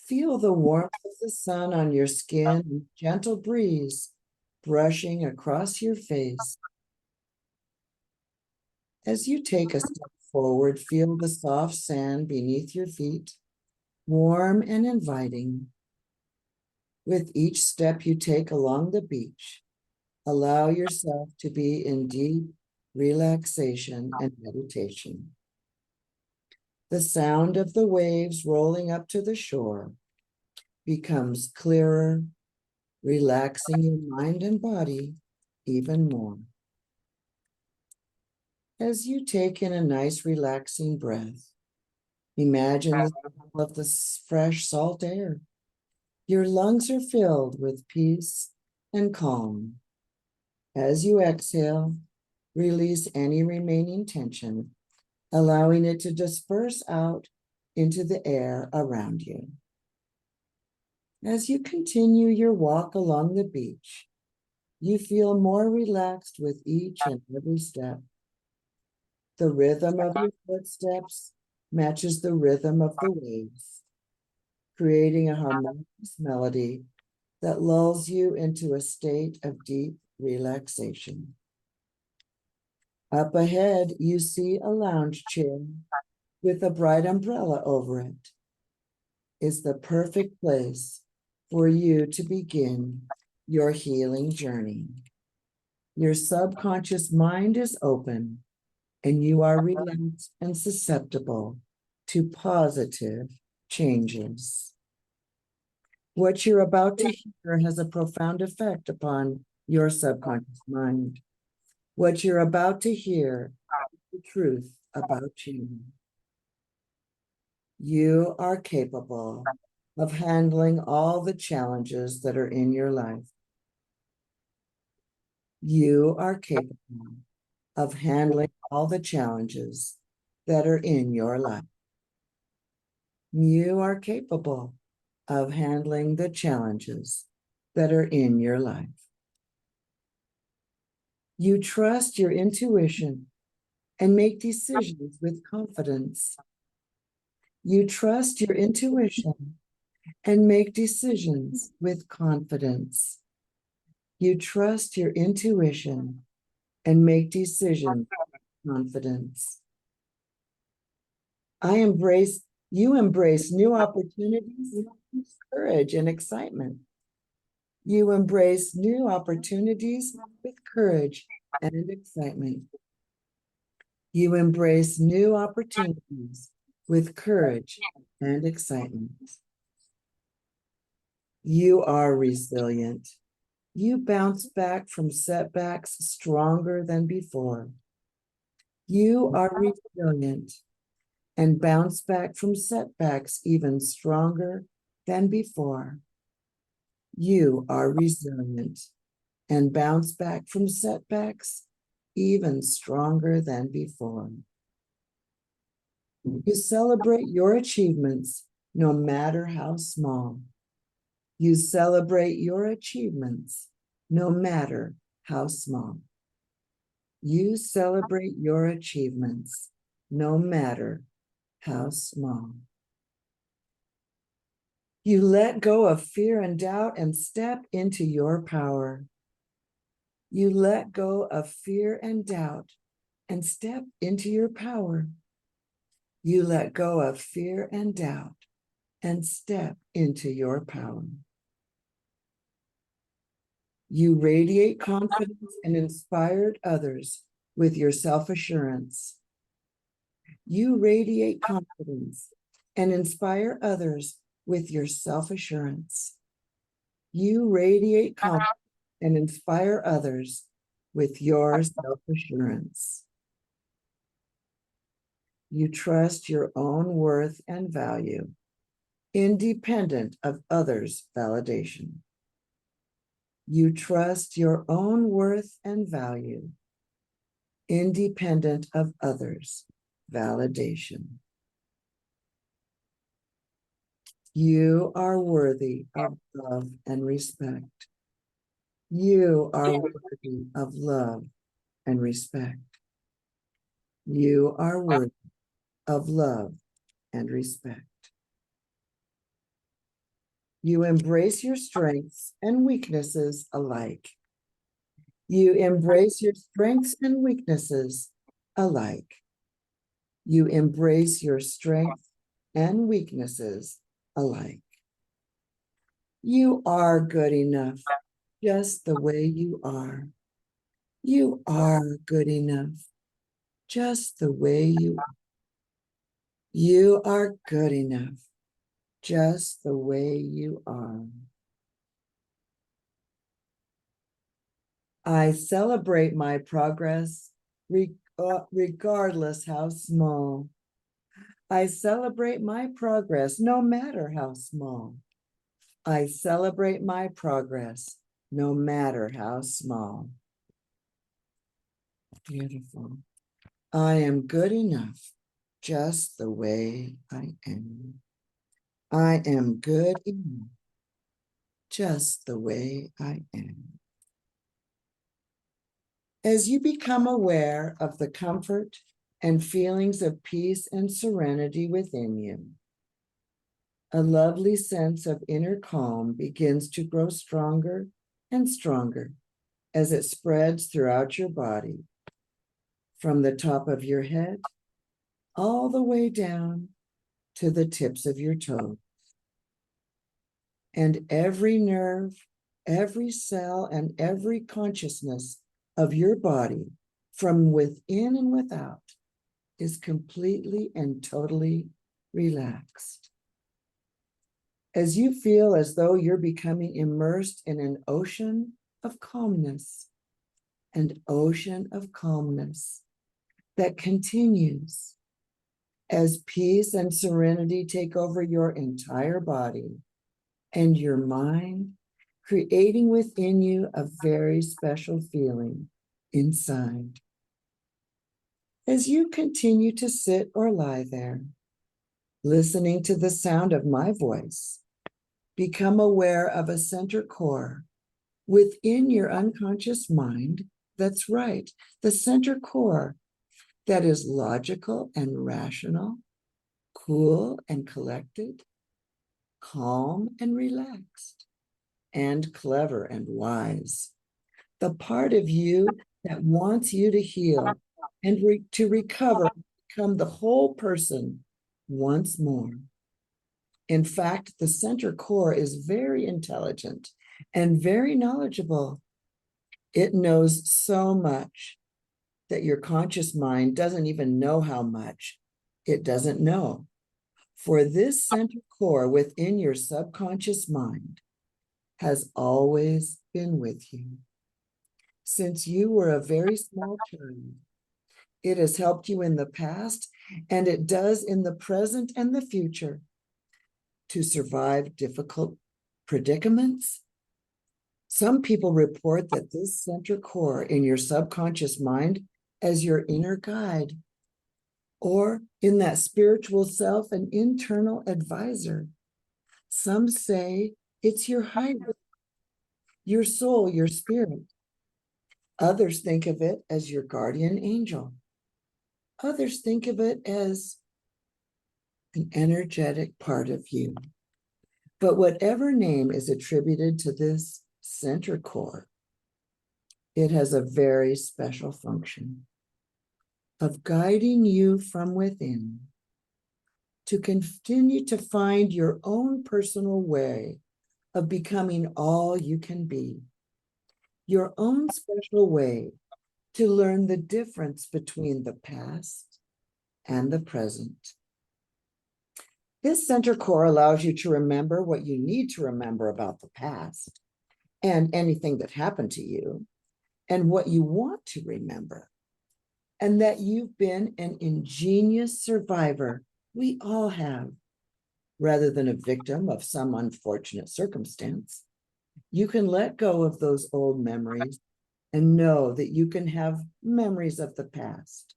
Feel the warmth of the sun on your skin and gentle breeze brushing across your face. As you take a step forward, feel the soft sand beneath your feet, warm and inviting. With each step you take along the beach, allow yourself to be in deep relaxation and meditation. The sound of the waves rolling up to the shore becomes clearer, relaxing your mind and body even more. As you take in a nice relaxing breath, imagine the smell of the fresh salt air. Your lungs are filled with peace and calm. As you exhale, release any remaining tension, allowing it to disperse out into the air around you. As you continue your walk along the beach, you feel more relaxed with each and every step. The rhythm of your footsteps matches the rhythm of the waves, creating a harmonious melody that lulls you into a state of deep relaxation. Up ahead, you see a lounge chair with a bright umbrella over it. It's the perfect place for you to begin your healing journey. Your subconscious mind is open, and you are relaxed and susceptible to positive changes. What you're about to hear has a profound effect upon your subconscious mind. What you're about to hear is the truth about you. You are capable of handling all the challenges that are in your life. You are capable of handling all the challenges that are in your life. You are capable of handling the challenges that are in your life. You trust your intuition and make decisions with confidence. You trust your intuition and make decisions with confidence. You trust your intuition and make decisions with confidence. You embrace new opportunities with courage and excitement. You embrace new opportunities with courage and excitement. You embrace new opportunities with courage and excitement. You are resilient. You bounce back from setbacks stronger than before. You are resilient and bounce back from setbacks even stronger than before. You are resilient and bounce back from setbacks even stronger than before. You celebrate your achievements no matter how small. You celebrate your achievements no matter how small. You celebrate your achievements no matter how small. You let go of fear and doubt and step into your power. You let go of fear and doubt and step into your power. You let go of fear and doubt and step into your power. You radiate confidence and inspired others with your self-assurance. You radiate confidence and inspire others with your self-assurance. You radiate confidence and inspire others with your self-assurance. You trust your own worth and value, independent of others' validation. You trust your own worth and value, independent of others' validation. You are worthy of love and respect. You are worthy of love and respect. You are worthy of love and respect. You embrace your strengths and weaknesses alike. You embrace your strengths and weaknesses alike. You embrace your strengths and weaknesses alike. You are good enough just the way you are. You are good enough just the way you are. You are good enough just the way you are. I celebrate my progress regardless how small. I celebrate my progress no matter how small. I celebrate my progress no matter how small. Beautiful. I am good enough just the way I am. I am good enough just the way I am. As you become aware of the comfort and feelings of peace and serenity within you, a lovely sense of inner calm begins to grow stronger and stronger as it spreads throughout your body, from the top of your head all the way down to the tips of your toes. And every nerve, every cell, and every consciousness of your body, from within and without, is completely and totally relaxed. As you feel as though you're becoming immersed in an ocean of calmness, an ocean of calmness that continues as peace and serenity take over your entire body and your mind, creating within you a very special feeling inside. As you continue to sit or lie there, listening to the sound of my voice, become aware of a center core within your unconscious mind. That's right, the center core that is logical and rational, cool and collected, calm and relaxed, and clever and wise. The part of you that wants you to heal and to recover, become the whole person once more. In fact, the center core is very intelligent and very knowledgeable. It knows so much that your conscious mind doesn't even know how much it doesn't know. For this center core within your subconscious mind has always been with you. Since you were a very small child, it has helped you in the past, and it does in the present and the future to survive difficult predicaments. Some people report that this center core in your subconscious mind as your inner guide, or in that spiritual self, an internal advisor. Some say it's your higher, your soul, your spirit. Others think of it as your guardian angel. Others think of it as an energetic part of you. But whatever name is attributed to this center core, it has a very special function of guiding you from within to continue to find your own personal way of becoming all you can be, your own special way to learn the difference between the past and the present. This center core allows you to remember what you need to remember about the past and anything that happened to you and what you want to remember, and that you've been an ingenious survivor. We all have, rather than a victim of some unfortunate circumstance. You can let go of those old memories and know that you can have memories of the past,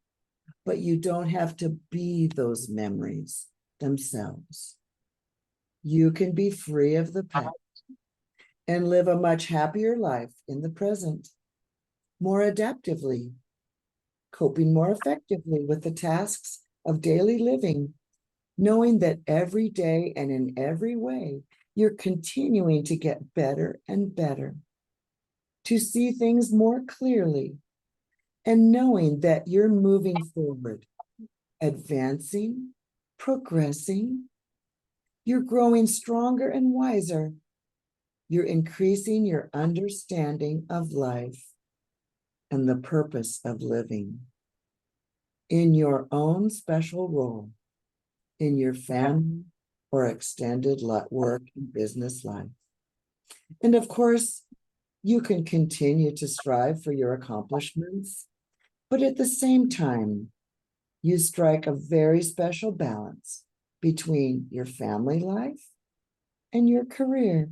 but you don't have to be those memories themselves. You can be free of the past and live a much happier life in the present, more adaptively, coping more effectively with the tasks of daily living, knowing that every day and in every way, you're continuing to get better and better, to see things more clearly, and knowing that you're moving forward, advancing, progressing. You're growing stronger and wiser. You're increasing your understanding of life and the purpose of living in your own special role in your family or extended work and business life. And of course, you can continue to strive for your accomplishments, but at the same time, you strike a very special balance between your family life and your career.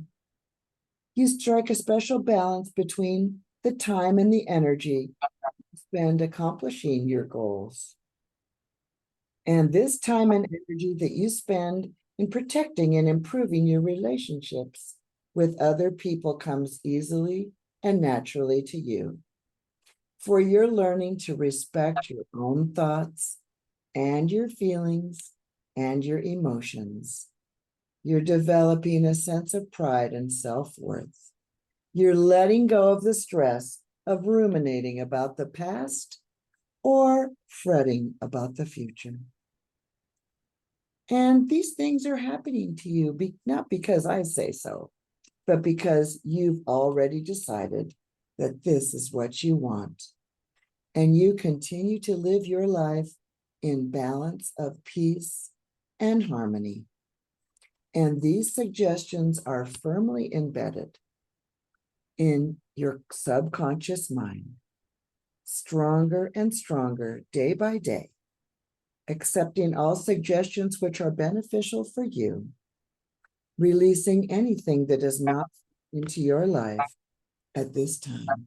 You strike a special balance between the time and the energy you spend accomplishing your goals. And this time and energy that you spend in protecting and improving your relationships with other people comes easily and naturally to you. For you're learning to respect your own thoughts and your feelings and your emotions. You're developing a sense of pride and self-worth. You're letting go of the stress of ruminating about the past or fretting about the future. And these things are happening to you, not because I say so, but because you've already decided that this is what you want. And you continue to live your life in balance of peace and harmony. And these suggestions are firmly embedded in your subconscious mind, stronger and stronger day by day, accepting all suggestions which are beneficial for you, releasing anything that is not into your life at this time.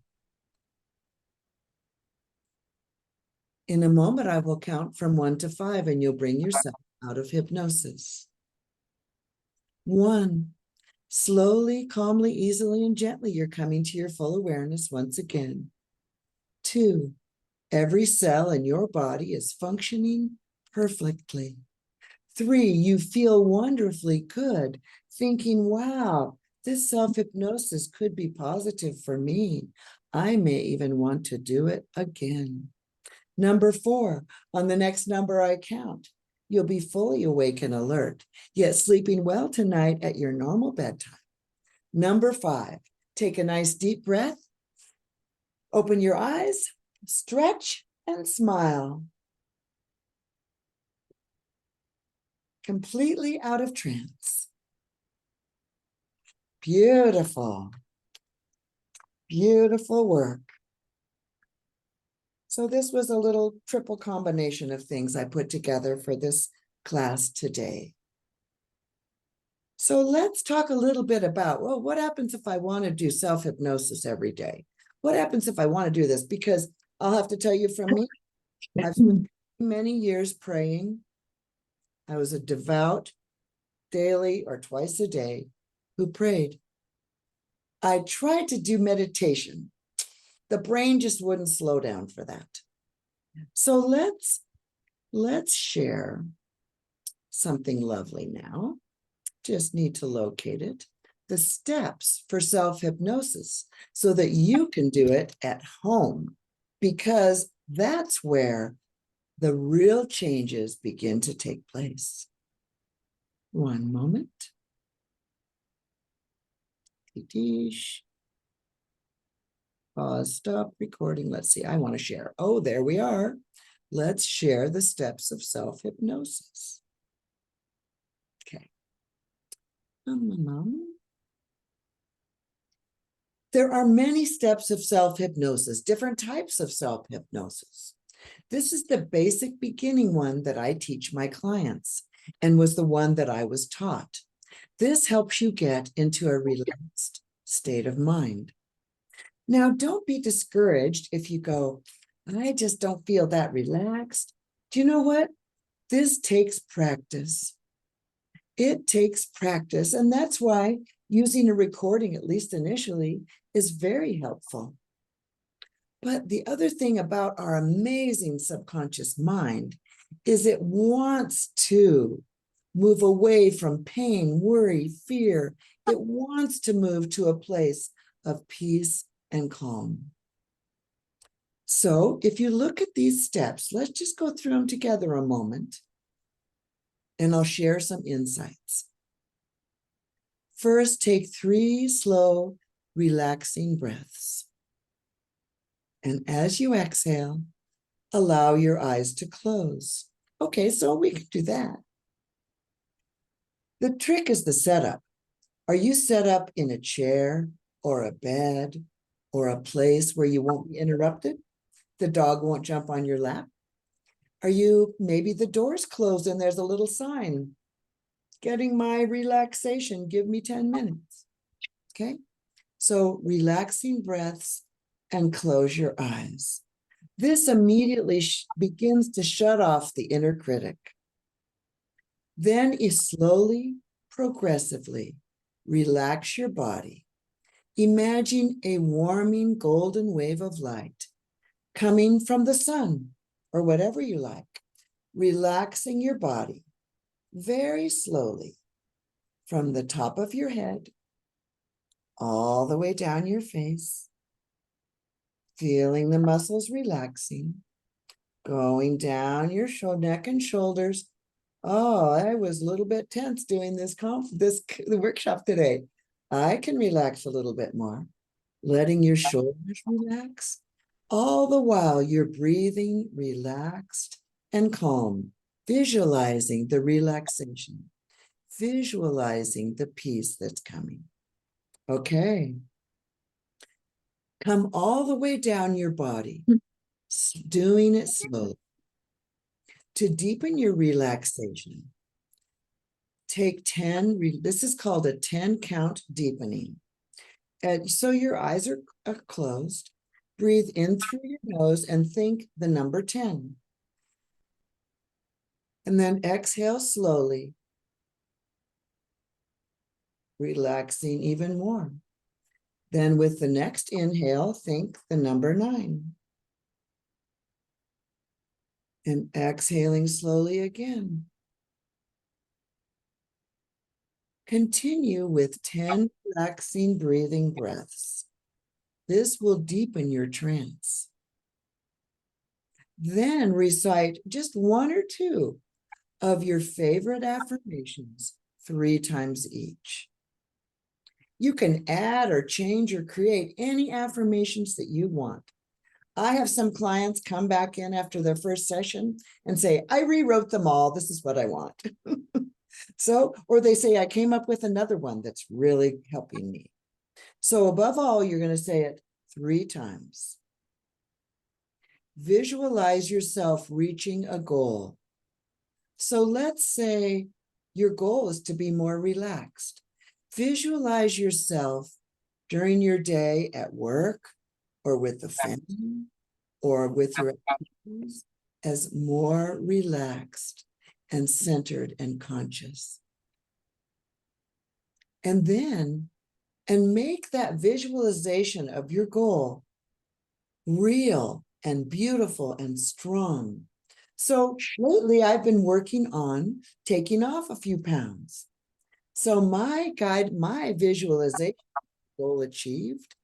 In a moment, I will count from 1 to 5, and you'll bring yourself out of hypnosis. 1, slowly, calmly, easily, and gently, you're coming to your full awareness once again. 2, every cell in your body is functioning perfectly. 3, you feel wonderfully good, thinking, wow, this self-hypnosis could be positive for me. I may even want to do it again. Number 4, on the next number I count, you'll be fully awake and alert, yet sleeping well tonight at your normal bedtime. Number 5, take a nice deep breath, open your eyes, stretch, and smile. Completely out of trance. Beautiful. Beautiful work. So this was a little triple combination of things I put together for this class today. So let's talk a little bit about, well, what happens if I want to do self-hypnosis every day? What happens if I want to do this? Because I'll have to tell you from me, I've spent many years praying. I was a devout, daily or twice a day, who prayed. I tried to do meditation. The brain just wouldn't slow down for that. So let's share something lovely now. Just need to locate it. The steps for self-hypnosis so that you can do it at home, because that's where the real changes begin to take place. One moment. Pause, stop recording. Let's see, I want to share. Oh, there we are. Let's share the steps of self-hypnosis. Okay. There are many steps of self-hypnosis, different types of self-hypnosis. This is the basic beginning one that I teach my clients and was the one that I was taught. This helps you get into a relaxed state of mind. Now, don't be discouraged if you go, I just don't feel that relaxed. Do you know what? This takes practice. It takes practice, and that's why using a recording, at least initially, is very helpful. But the other thing about our amazing subconscious mind is it wants to move away from pain, worry, fear. It wants to move to a place of peace and calm. So if you look at these steps, let's just go through them together a moment, and I'll share some insights. First, take 3 slow, relaxing breaths. And as you exhale, allow your eyes to close. Okay, so we can do that. The trick is the setup. Are you set up in a chair or a bed or a place where you won't be interrupted? The dog won't jump on your lap? Are you, maybe the door's closed and there's a little sign, getting my relaxation, give me 10 minutes. Okay, so relaxing breaths and close your eyes. This immediately begins to shut off the inner critic. Then you slowly, progressively relax your body. Imagine a warming golden wave of light coming from the sun or whatever you like, relaxing your body very slowly from the top of your head all the way down your face, feeling the muscles relaxing, going down your neck and shoulders. Oh, I was a little bit tense doing this workshop today. I can relax a little bit more, letting your shoulders relax. All the while you're breathing relaxed and calm, visualizing the relaxation, visualizing the peace that's coming. Okay. Come all the way down your body, doing it slowly. To deepen your relaxation, take 10, this is called a 10 count deepening. And so your eyes are closed. Breathe in through your nose and think the number 10. And then exhale slowly, relaxing even more. Then with the next inhale, think the number 9. And exhaling slowly again. Continue with 10 relaxing breathing breaths. This will deepen your trance. Then recite just 1 or 2 of your favorite affirmations 3 times each. You can add or change or create any affirmations that you want. I have some clients come back in after their first session and say, I rewrote them all. This is what I want. So, or they say, I came up with another one that's really helping me. So above all, you're going to say it 3 times. Visualize yourself reaching a goal. So let's say your goal is to be more relaxed. Visualize yourself during your day at work or with the family or with your activities as more relaxed and centered and conscious. And then, make that visualization of your goal real and beautiful and strong. So lately I've been working on taking off a few pounds. So my visualization goal achieved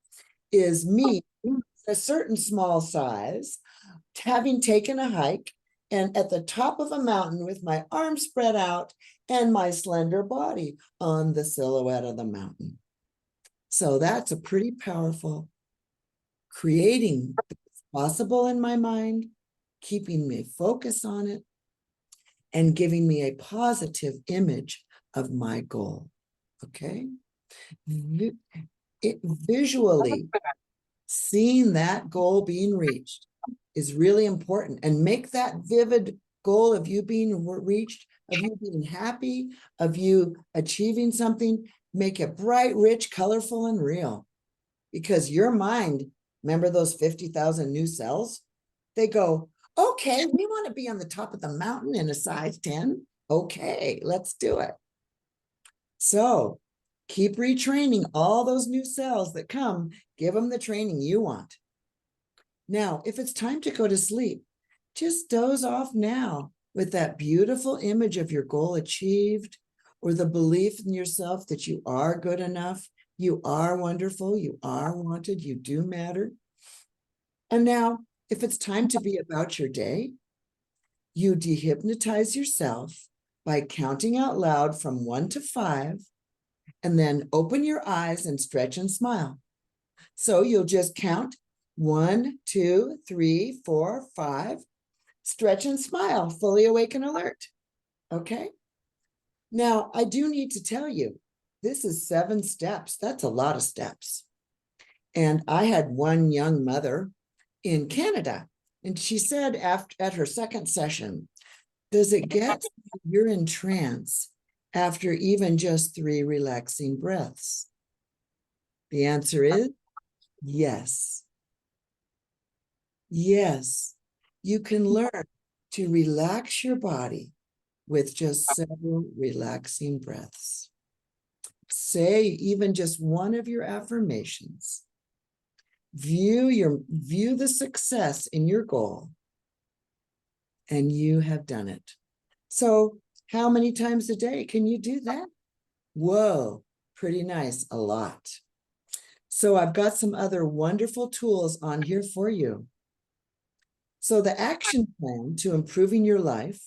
is me, a certain small size, having taken a hike and at the top of a mountain with my arms spread out and my slender body on the silhouette of the mountain. So that's a pretty powerful creating possible in my mind, keeping me focused on it, and giving me a positive image of my goal. Okay? visually seeing that goal being reached is really important, and make that vivid goal of you being reached, of you being happy, of you achieving something, make it bright, rich, colorful, and real. Because your mind, remember those 50,000 new cells? They go, okay, we want to be on the top of the mountain in a size 10. Okay, let's do it. So keep retraining all those new cells that come, give them the training you want. Now, if it's time to go to sleep, just doze off now with that beautiful image of your goal achieved, or the belief in yourself that you are good enough, you are wonderful, you are wanted, you do matter. And now, if it's time to be about your day, you dehypnotize yourself by counting out loud from 1 to 5, and then open your eyes and stretch and smile. So you'll just count 1, 2, 3, 4, 5, stretch and smile, fully awake and alert. Okay. Now, I do need to tell you, this is 7 steps. That's a lot of steps. And I had one young mother in Canada, and she said at her second session, does it get you're in trance after even just 3 relaxing breaths? The answer is yes. Yes, you can learn to relax your body with just several relaxing breaths. Say even just one of your affirmations. View the success in your goal, and you have done it. So how many times a day can you do that? Whoa, pretty nice, a lot. So I've got some other wonderful tools on here for you. So the action plan to improving your life,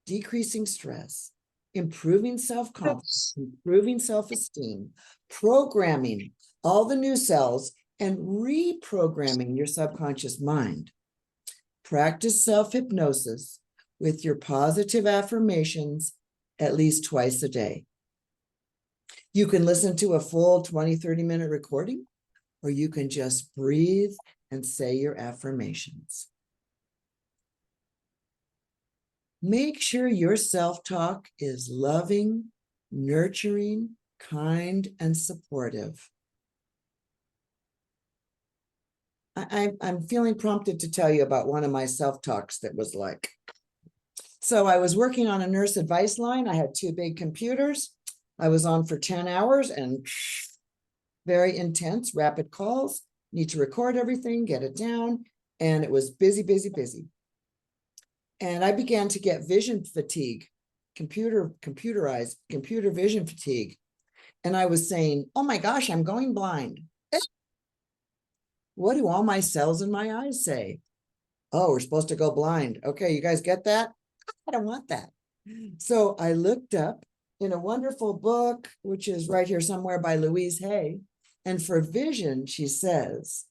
decreasing stress, improving self-confidence, improving self-esteem, programming all the new cells, and reprogramming your subconscious mind. Practice self-hypnosis with your positive affirmations at least twice a day. You can listen to a full 20, 30-minute recording, or you can just breathe and say your affirmations. Make sure your self-talk is loving, nurturing, kind, and supportive. I'm feeling prompted to tell you about one of my self-talks that was like. So I was working on a nurse advice line. I had 2 big computers. I was on for 10 hours and very intense, rapid calls. Need to record everything, get it down. And it was busy, busy, busy. And I began to get vision fatigue, computer vision fatigue. And I was saying, oh my gosh, I'm going blind. What do all my cells in my eyes say? Oh, we're supposed to go blind. Okay, you guys get that? I don't want that. So I looked up in a wonderful book, which is right here somewhere by Louise Hay. And for vision, she says,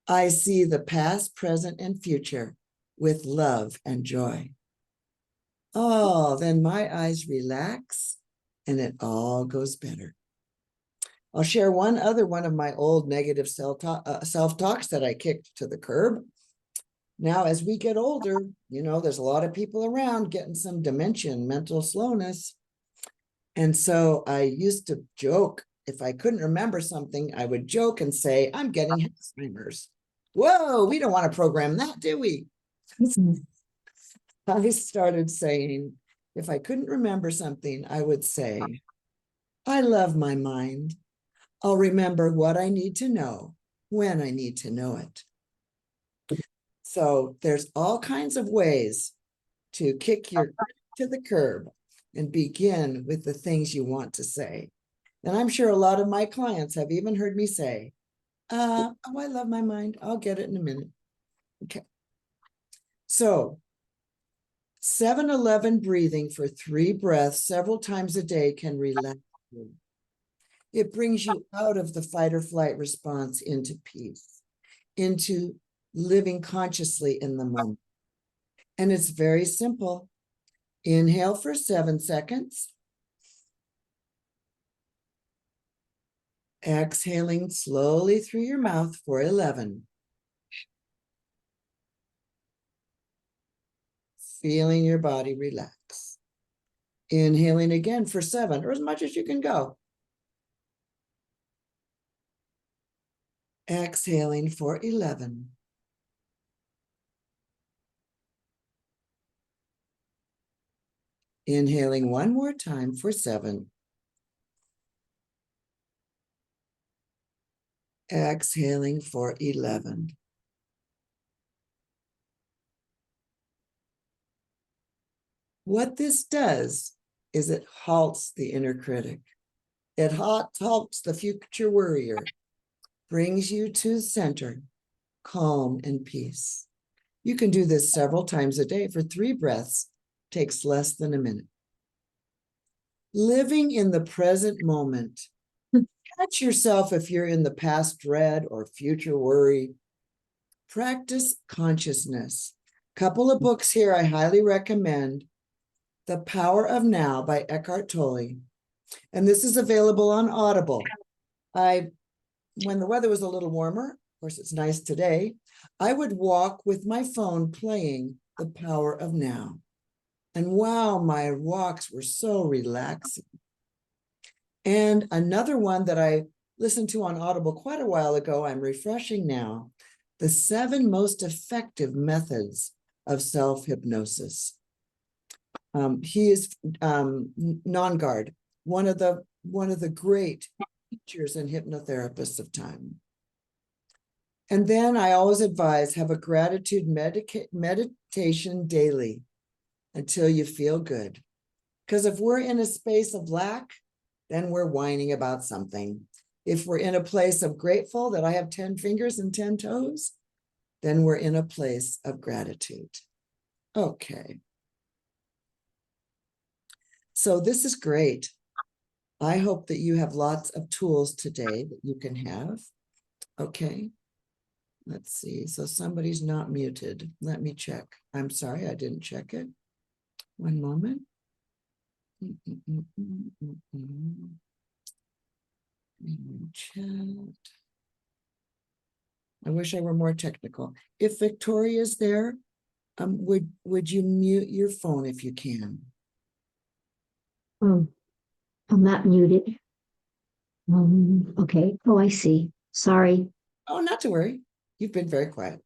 I see the past, present, and future with love and joy. Oh, then my eyes relax and it all goes better. I'll share one other one of my old negative self-talks that I kicked to the curb. Now, as we get older, you know, there's a lot of people around getting some dementia, mental slowness. And so I used to joke, if I couldn't remember something, I would joke and say, I'm getting Alzheimer's. Whoa, we don't want to program that, do we? I started saying, if I couldn't remember something, I would say, I love my mind. I'll remember what I need to know when I need to know it. So there's all kinds of ways to kick your to the curb and begin with the things you want to say. And I'm sure a lot of my clients have even heard me say, oh, I love my mind. I'll get it in a minute. Okay. So 7-11 breathing for 3 breaths several times a day can relax you. It brings you out of the fight or flight response into peace, into living consciously in the moment. And it's very simple. Inhale for 7 seconds. Exhaling slowly through your mouth for 11. Feeling your body relax. Inhaling again for 7, or as much as you can go. Exhaling for 11. Inhaling one more time for 7. Exhaling for 11. What this does is it halts the inner critic. It halts the future worrier, brings you to center, calm and peace. You can do this several times a day for 3 breaths. Takes less than a minute. Living in the present moment. Catch yourself if you're in the past dread or future worry. Practice consciousness. Couple of books here I highly recommend. The Power of Now by Eckhart Tolle. And this is available on Audible. When the weather was a little warmer, of course it's nice today, I would walk with my phone playing The Power of Now. And wow, my walks were so relaxing. And another one that I listened to on Audible quite a while ago, I'm refreshing now, The 7 Most Effective Methods of Self-Hypnosis. He is Nongard, one of the great teachers and hypnotherapists of time. And then I always advise, have a gratitude meditation daily until you feel good. Because if we're in a space of lack, then we're whining about something. If we're in a place of grateful that I have 10 fingers and 10 toes, then we're in a place of gratitude. Okay. So this is great. I hope that you have lots of tools today that you can have. Okay. Let's see. So somebody's not muted. Let me check. I'm sorry, I didn't check it. One moment. Chat. I wish I were more technical. If Victoria's there, would you mute your phone if you can? Oh, I'm not muted. Okay. Oh, I see. Sorry. Oh, not to worry. You've been very quiet.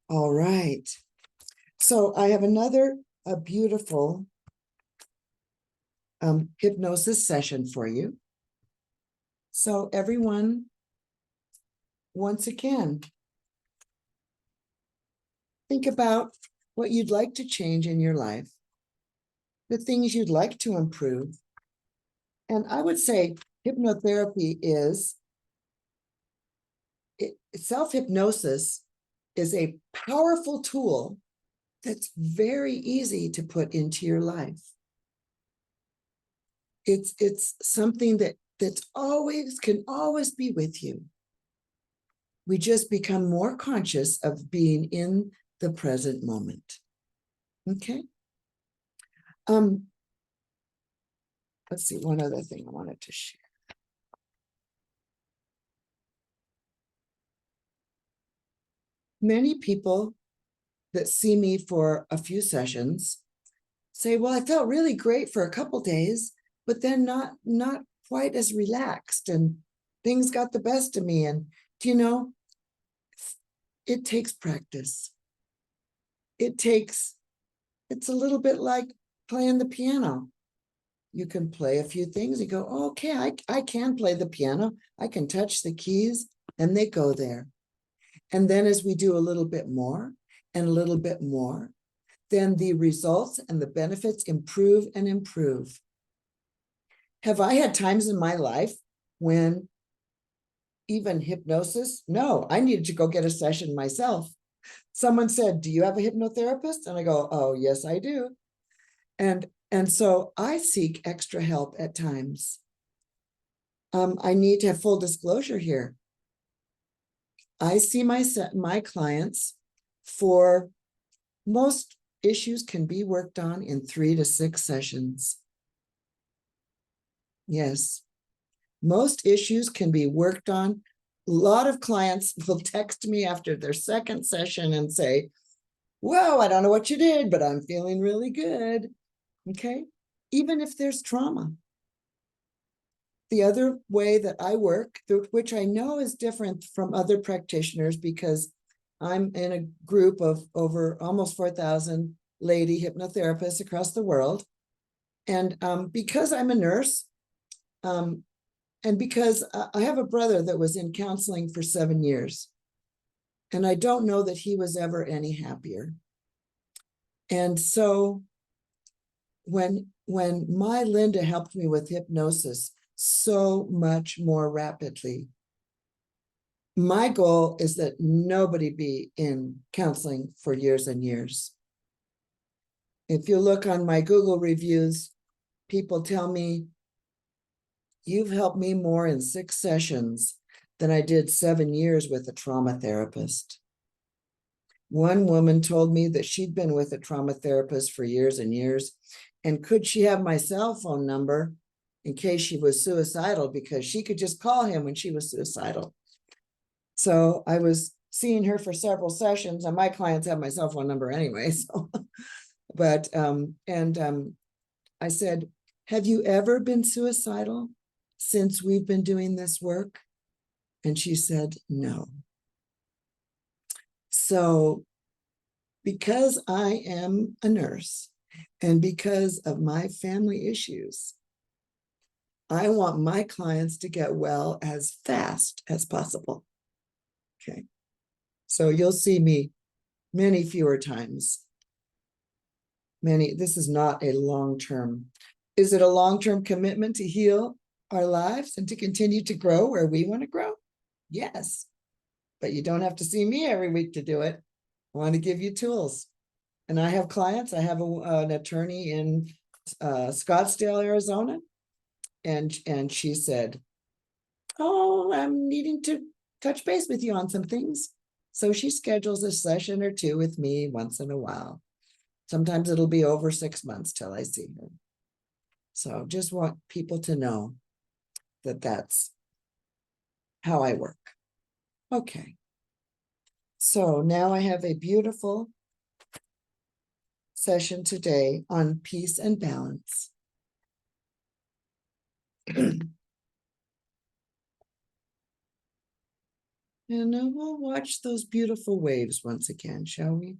All right. So I have another beautiful hypnosis session for you. So everyone, once again, think about what you'd like to change in your life, the things you'd like to improve. And I would say hypnotherapy is, self-hypnosis is a powerful tool that's very easy to put into your life. It's something that's can always be with you. We just become more conscious of being in the present moment. Okay. Let's see, one other thing I wanted to share. Many people that see me for a few sessions say, well, I felt really great for a couple days, but then not quite as relaxed, and things got the best of me. And do you know, it takes practice. It's a little bit like playing the piano. You can play a few things, you go, oh, okay, I can play the piano. I can touch the keys and they go there. And then as we do a little bit more and a little bit more, then the results and the benefits improve and improve. Have I had times in my life when even hypnosis? No, I needed to go get a session myself. Someone said, do you have a hypnotherapist? And I go, oh, yes, I do. And so I seek extra help at times. I need to have full disclosure here. I see my clients for most issues can be worked on in 3 to 6 sessions. Yes. Most issues can be worked on. A lot of clients will text me after their second session and say, whoa, I don't know what you did, but I'm feeling really good. Okay. Even if there's trauma. The other way that I work, which I know is different from other practitioners because I'm in a group of over almost 4,000 lady hypnotherapists across the world. And because I'm a nurse, and because I have a brother that was in counseling for 7 years, and I don't know that he was ever any happier. And so when my Linda helped me with hypnosis so much more rapidly, my goal is that nobody be in counseling for years and years. If you look on my Google reviews, people tell me, you've helped me more in 6 sessions than I did 7 years with a trauma therapist. One woman told me that she'd been with a trauma therapist for years and years, and could she have my cell phone number in case she was suicidal, because she could just call him when she was suicidal. So I was seeing her for several sessions, and my clients have my cell phone number anyway. So, but I said, have you ever been suicidal since we've been doing this work? And she said, no. So because I am a nurse and because of my family issues, I want my clients to get well as fast as possible. Okay. So you'll see me many fewer times. This is not a long-term. Is it a long-term commitment to heal our lives and to continue to grow where we want to grow? Yes. But you don't have to see me every week to do it. I want to give you tools. And I have clients. I have an attorney in Scottsdale, Arizona. And she said, oh, I'm needing to touch base with you on some things. So she schedules a session or two with me once in a while. Sometimes it'll be over 6 months till I see her. So just want people to know that that's how I work. Okay. So now I have a beautiful session today on peace and balance. And we'll watch those beautiful waves once again, shall we?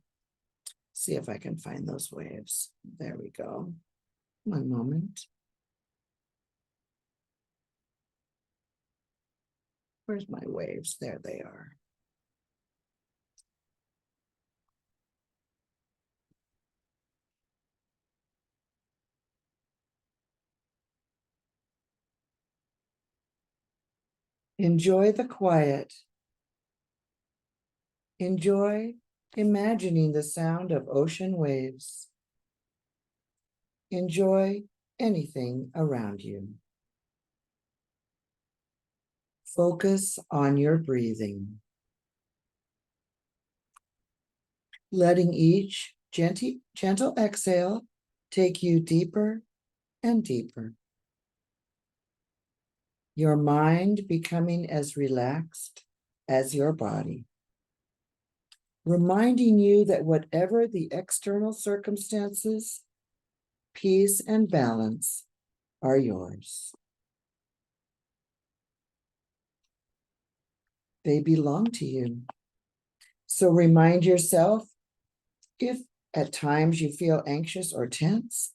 See if I can find those waves. There we go. One moment. Where's my waves? There they are. Enjoy the quiet. Enjoy imagining the sound of ocean waves. Enjoy anything around you. Focus on your breathing. Letting each gentle exhale take you deeper and deeper. Your mind becoming as relaxed as your body. Reminding you that whatever the external circumstances, peace and balance are yours. They belong to you. So remind yourself, if at times you feel anxious or tense,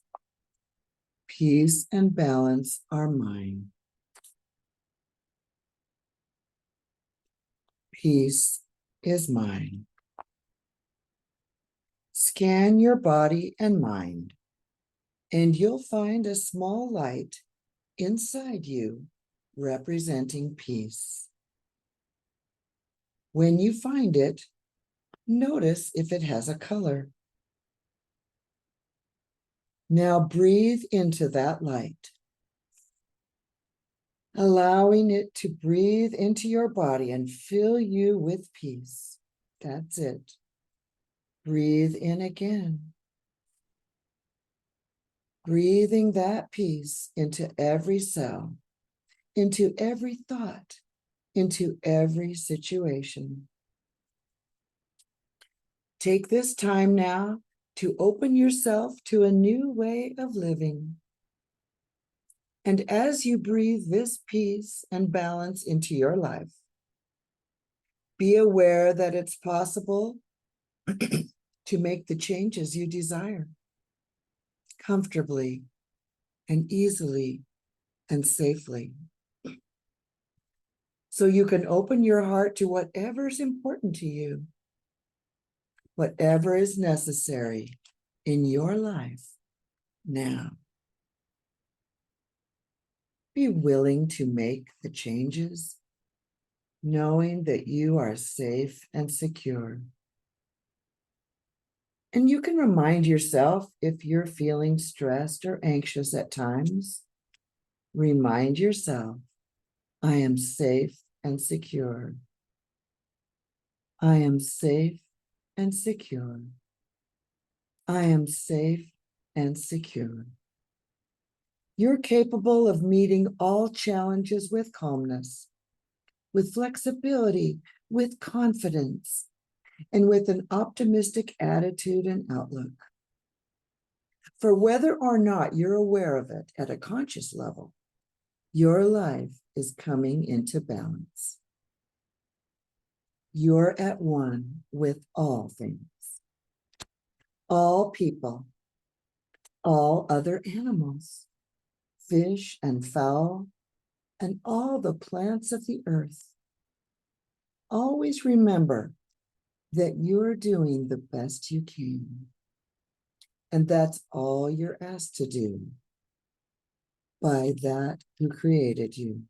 peace and balance are mine. Peace is mine. Scan your body and mind, and you'll find a small light inside you representing peace. When you find it, notice if it has a color. Now breathe into that light, allowing it to breathe into your body and fill you with peace. That's it. Breathe in again. breathing that peace into every cell, into every thought, into every situation. Take this time now to open yourself to a new way of living. And as you breathe this peace and balance into your life, be aware that it's possible to make the changes you desire comfortably and easily and safely. So you can open your heart to whatever is important to you, whatever is necessary in your life now. Be willing to make the changes, knowing that you are safe and secure. And you can remind yourself if you're feeling stressed or anxious at times, remind yourself, I am safe and secure. I am safe and secure. I am safe and secure. You're capable of meeting all challenges with calmness, with flexibility, with confidence, and with an optimistic attitude and outlook. For whether or not you're aware of it at a conscious level, your life is coming into balance. You're at one with all things, all people, all other animals, fish and fowl, and all the plants of the earth. Always remember that you're doing the best you can. And that's all you're asked to do by that who created you.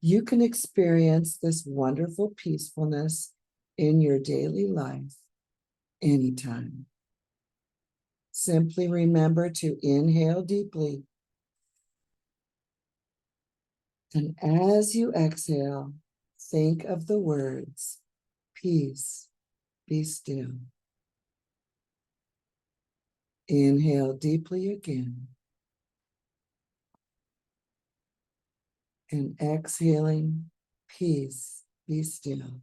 You can experience this wonderful peacefulness in your daily life anytime. Simply remember to inhale deeply. And as you exhale, think of the words, peace, be still. Inhale deeply again. And exhaling, peace, be still.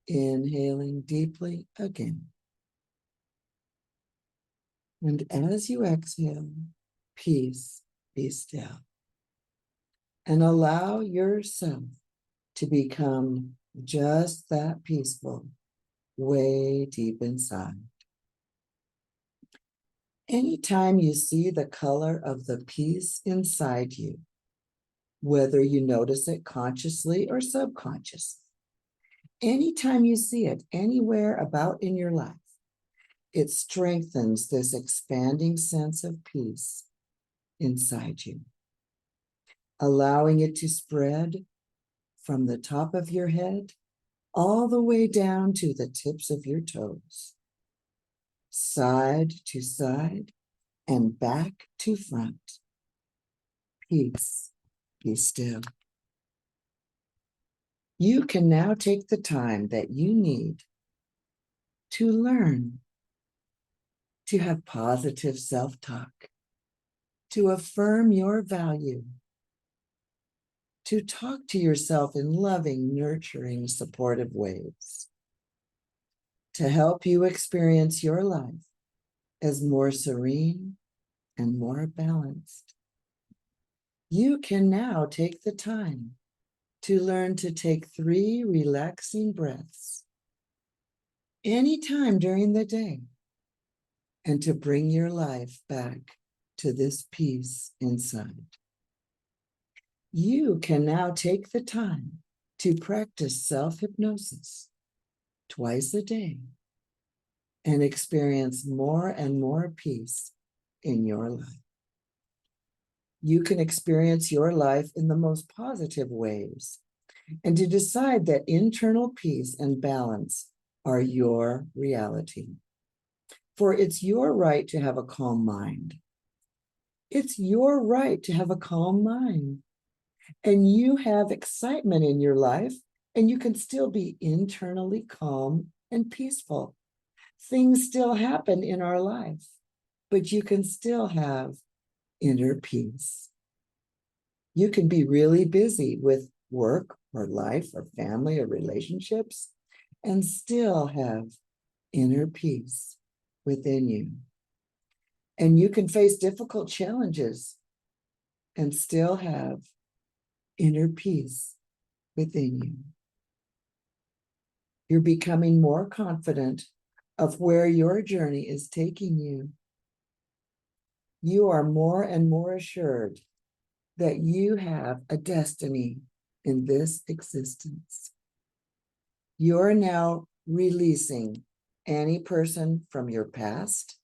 Inhaling deeply again. And as you exhale, peace, be still. And allow yourself to become just that peaceful, way deep inside. Anytime you see the color of the peace inside you, whether you notice it consciously or subconsciously, anytime you see it anywhere about in your life, it strengthens this expanding sense of peace inside you, allowing it to spread from the top of your head all the way down to the tips of your toes, side to side and back to front. Peace, be still. You can now take the time that you need to learn to have positive self-talk, to affirm your value, to talk to yourself in loving, nurturing, supportive ways, to help you experience your life as more serene and more balanced. You can now take the time to learn to take 3 relaxing breaths anytime during the day and to bring your life back to this peace inside. You can now take the time to practice self-hypnosis twice a day and experience more and more peace in your life. You can experience your life in the most positive ways and to decide that internal peace and balance are your reality. For it's your right to have a calm mind. It's your right to have a calm mind. And you have excitement in your life, and you can still be internally calm and peaceful. Things still happen in our life, but you can still have inner peace. You can be really busy with work or life or family or relationships and still have inner peace within you. And you can face difficult challenges and still have inner peace within you. You're becoming more confident of where your journey is taking you. You are more and more assured that you have a destiny in this existence. You're now releasing any person from your past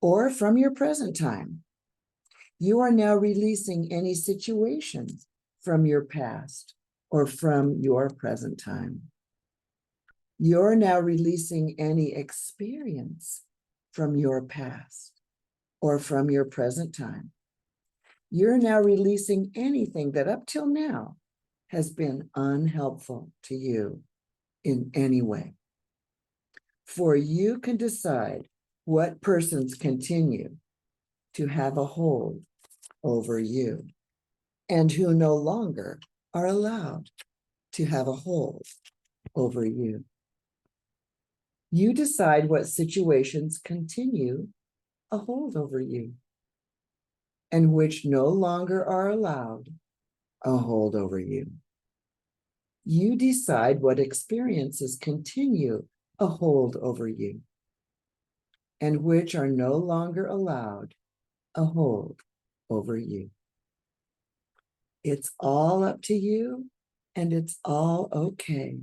or from your present time. You are now releasing any situation from your past or from your present time. You're now releasing any experience from your past or from your present time. You're now releasing anything that up till now has been unhelpful to you in any way. For you can decide what persons continue to have a hold over you and who no longer are allowed to have a hold over you. You decide what situations continue a hold over you and which no longer are allowed a hold over you. You decide what experiences continue a hold over you and which are no longer allowed a hold over you. It's all up to you and it's all okay.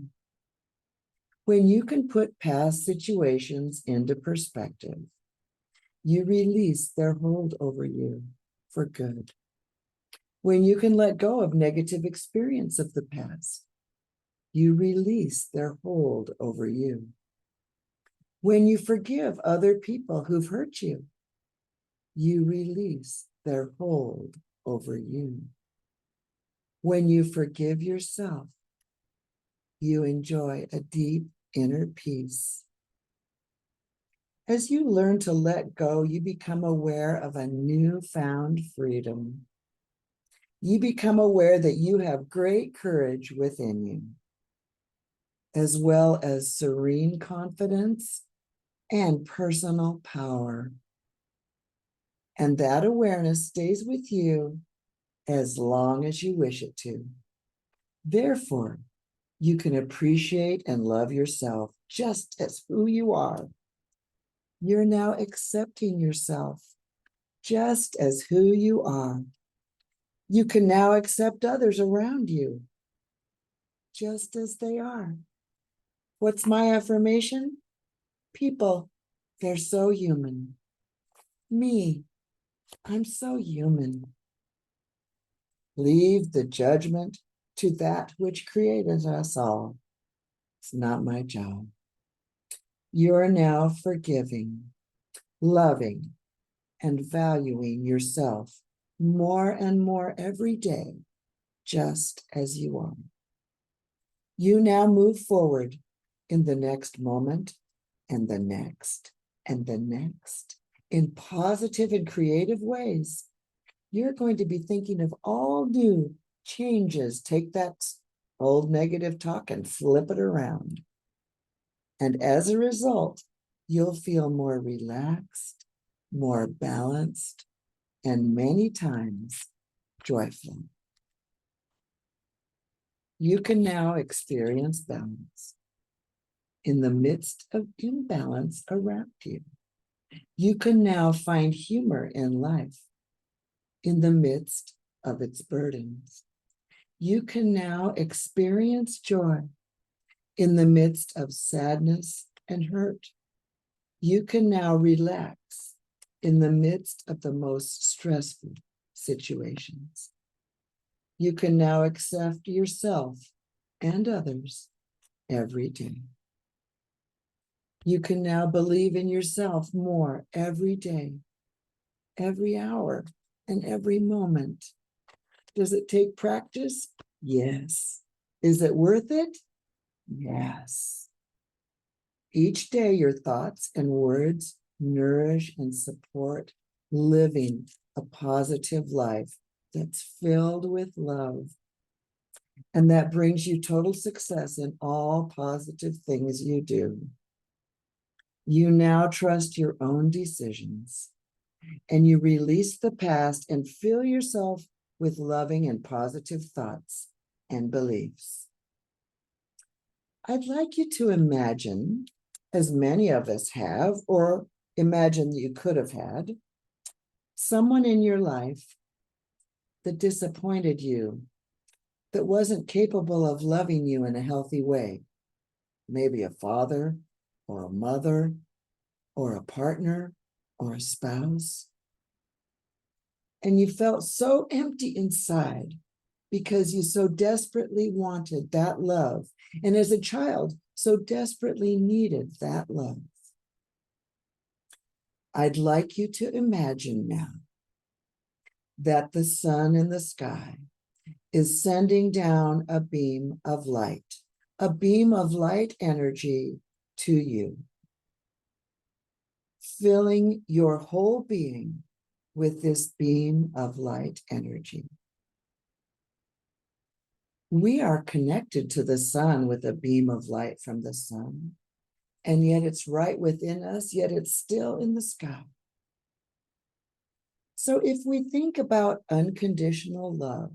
When you can put past situations into perspective, you release their hold over you for good. When you can let go of negative experience of the past, you release their hold over you. When you forgive other people who've hurt you, you release their hold over you. When you forgive yourself, you enjoy a deep inner peace. As you learn to let go, you become aware of a newfound freedom. You become aware that you have great courage within you, as well as serene confidence and personal power. And that awareness stays with you as long as you wish it to. Therefore, you can appreciate and love yourself just as who you are. You're now accepting yourself just as who you are. You can now accept others around you just as they are. What's my affirmation? People, they're so human. Me, I'm so human. Leave the judgment to that which created us all. It's not my job. You're now forgiving, loving, and valuing yourself more and more every day, just as you are. You now move forward in the next moment and the next and the next in positive and creative ways. You're going to be thinking of all new changes. Take that old negative talk and flip it around. And as a result, you'll feel more relaxed, more balanced, and many times joyful. You can now experience balance in the midst of imbalance around you. You can now find humor in life in the midst of its burdens. You can now experience joy in the midst of sadness and hurt. You can now relax in the midst of the most stressful situations. You can now accept yourself and others every day. You can now believe in yourself more every day, every hour, and every moment. Does it take practice? Yes. Is it worth it? Yes. Each day, your thoughts and words nourish, and support living a positive life that's filled with love. And that brings you total success in all positive things you do. You now trust your own decisions, and you release the past and fill yourself with loving and positive thoughts and beliefs. I'd like you to imagine, as many of us have, or imagine that you could have had, someone in your life that disappointed you, that wasn't capable of loving you in a healthy way. Maybe a father or a mother or a partner or a spouse. And you felt so empty inside because you so desperately wanted that love. And as a child, so desperately needed that love. I'd like you to imagine now that the sun in the sky is sending down a beam of light energy to you, filling your whole being with this beam of light energy. We are connected to the sun with a beam of light from the sun, and yet it's right within us, yet it's still in the sky. So if we think about unconditional love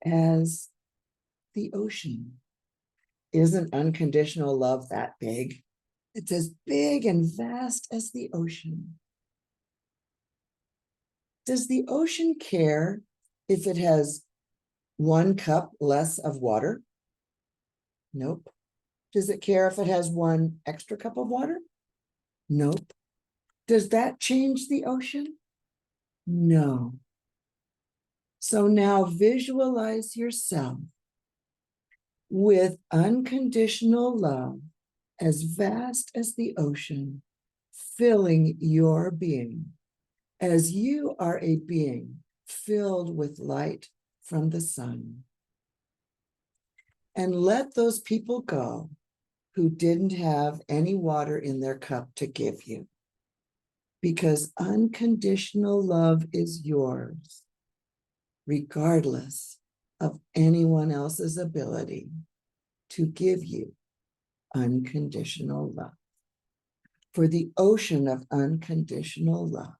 as the ocean, isn't unconditional love that big? It's as big and vast as the ocean. Does the ocean care if it has 1 cup less of water? Nope. Does it care if it has 1 extra cup of water? Nope. Does that change the ocean? No. So now visualize yourself with unconditional love as vast as the ocean, filling your being, as you are a being filled with light from the sun. And let those people go who didn't have any water in their cup to give you, because unconditional love is yours, regardless of anyone else's ability to give you unconditional love. For the ocean of unconditional love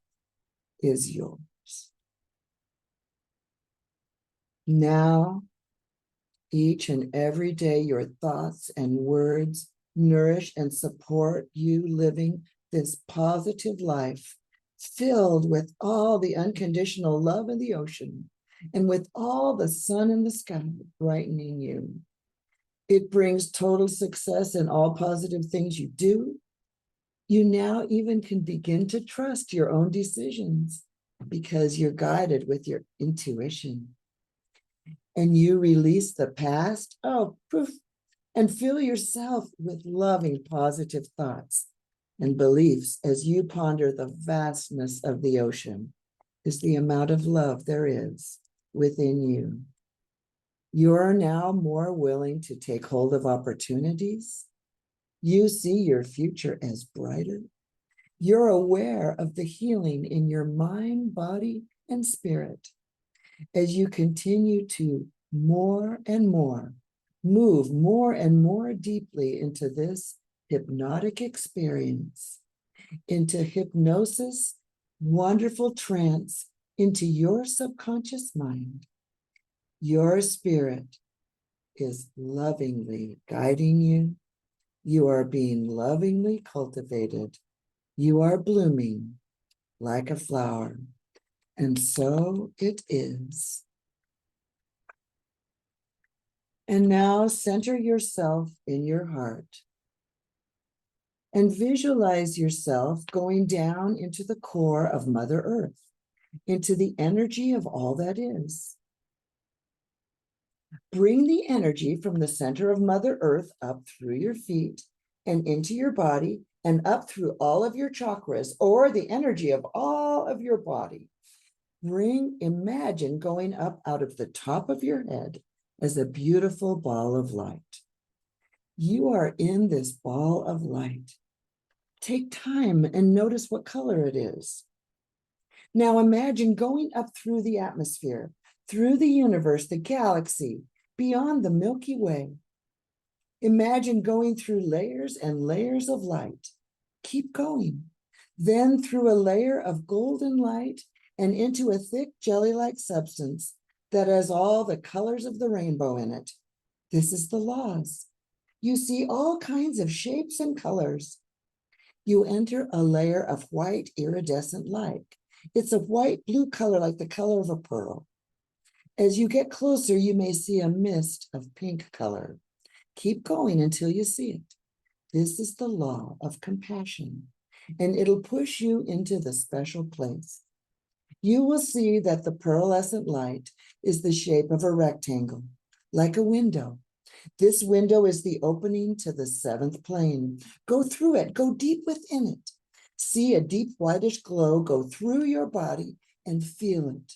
is yours. Now, each and every day, your thoughts and words nourish and support you living this positive life filled with all the unconditional love in the ocean and with all the sun in the sky brightening you. It brings total success in all positive things you do. You now even can begin to trust your own decisions because you're guided with your intuition. And you release the past, poof, and fill yourself with loving, positive thoughts and beliefs as you ponder the vastness of the ocean is the amount of love there is within you. You're now more willing to take hold of opportunities. You see your future as brighter. You're aware of the healing in your mind, body, and spirit as you continue to more and more, move more and more deeply into this hypnotic experience, into hypnosis, wonderful trance, into your subconscious mind. Your spirit is lovingly guiding you. You are being lovingly cultivated. You are blooming like a flower. And so it is. And now center yourself in your heart and visualize yourself going down into the core of Mother Earth, into the energy of all that is. Bring the energy from the center of Mother Earth up through your feet and into your body and up through all of your chakras, or the energy of all of your body. Imagine going up out of the top of your head as a beautiful ball of light. You are in this ball of light, Take time and notice what color it is. Now imagine going up through the atmosphere, through the universe, the galaxy, beyond the Milky Way. Imagine going through layers and layers of light. Keep going. Then through a layer of golden light and into a thick jelly-like substance that has all the colors of the rainbow in it. This is the laws. You see all kinds of shapes and colors. You enter a layer of white iridescent light. It's a white-blue color like the color of a pearl. As you get closer, you may see a mist of pink color. Keep going until you see it. This is the law of compassion, and it'll push you into the special place. You will see that the pearlescent light is the shape of a rectangle, like a window. This window is the opening to the seventh plane. Go through it, go deep within it. See a deep whitish glow go through your body and feel it.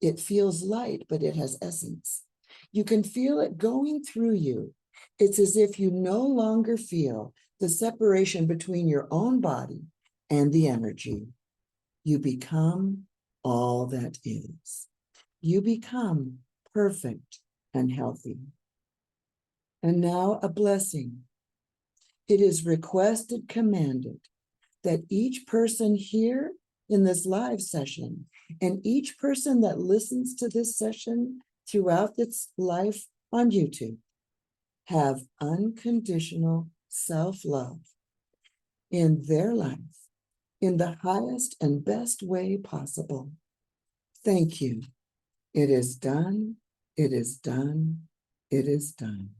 It feels light, but it has essence. You can feel it going through you. It's as if you no longer feel the separation between your own body and the energy. You become all that is. You become perfect and healthy. And now a blessing. It is requested, commanded, that each person here in this live session and each person that listens to this session throughout its life on YouTube have unconditional self-love in their life in the highest and best way possible. Thank you. It is done. It is done. It is done.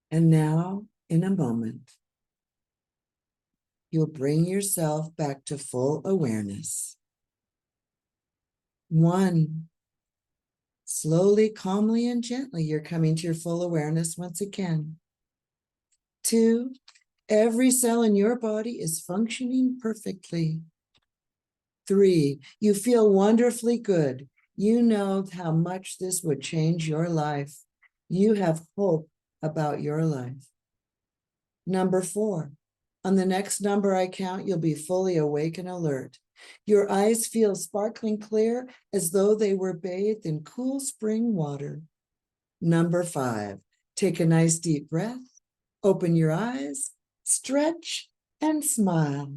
And now, in a moment, you'll bring yourself back to full awareness. 1, slowly, calmly, and gently, you're coming to your full awareness once again. 2, every cell in your body is functioning perfectly. 3, you feel wonderfully good. You know how much this would change your life. You have hope about your life. Number 4, on the next number I count, you'll be fully awake and alert. Your eyes feel sparkling clear as though they were bathed in cool spring water. Number 5, take a nice deep breath, open your eyes, stretch, and smile.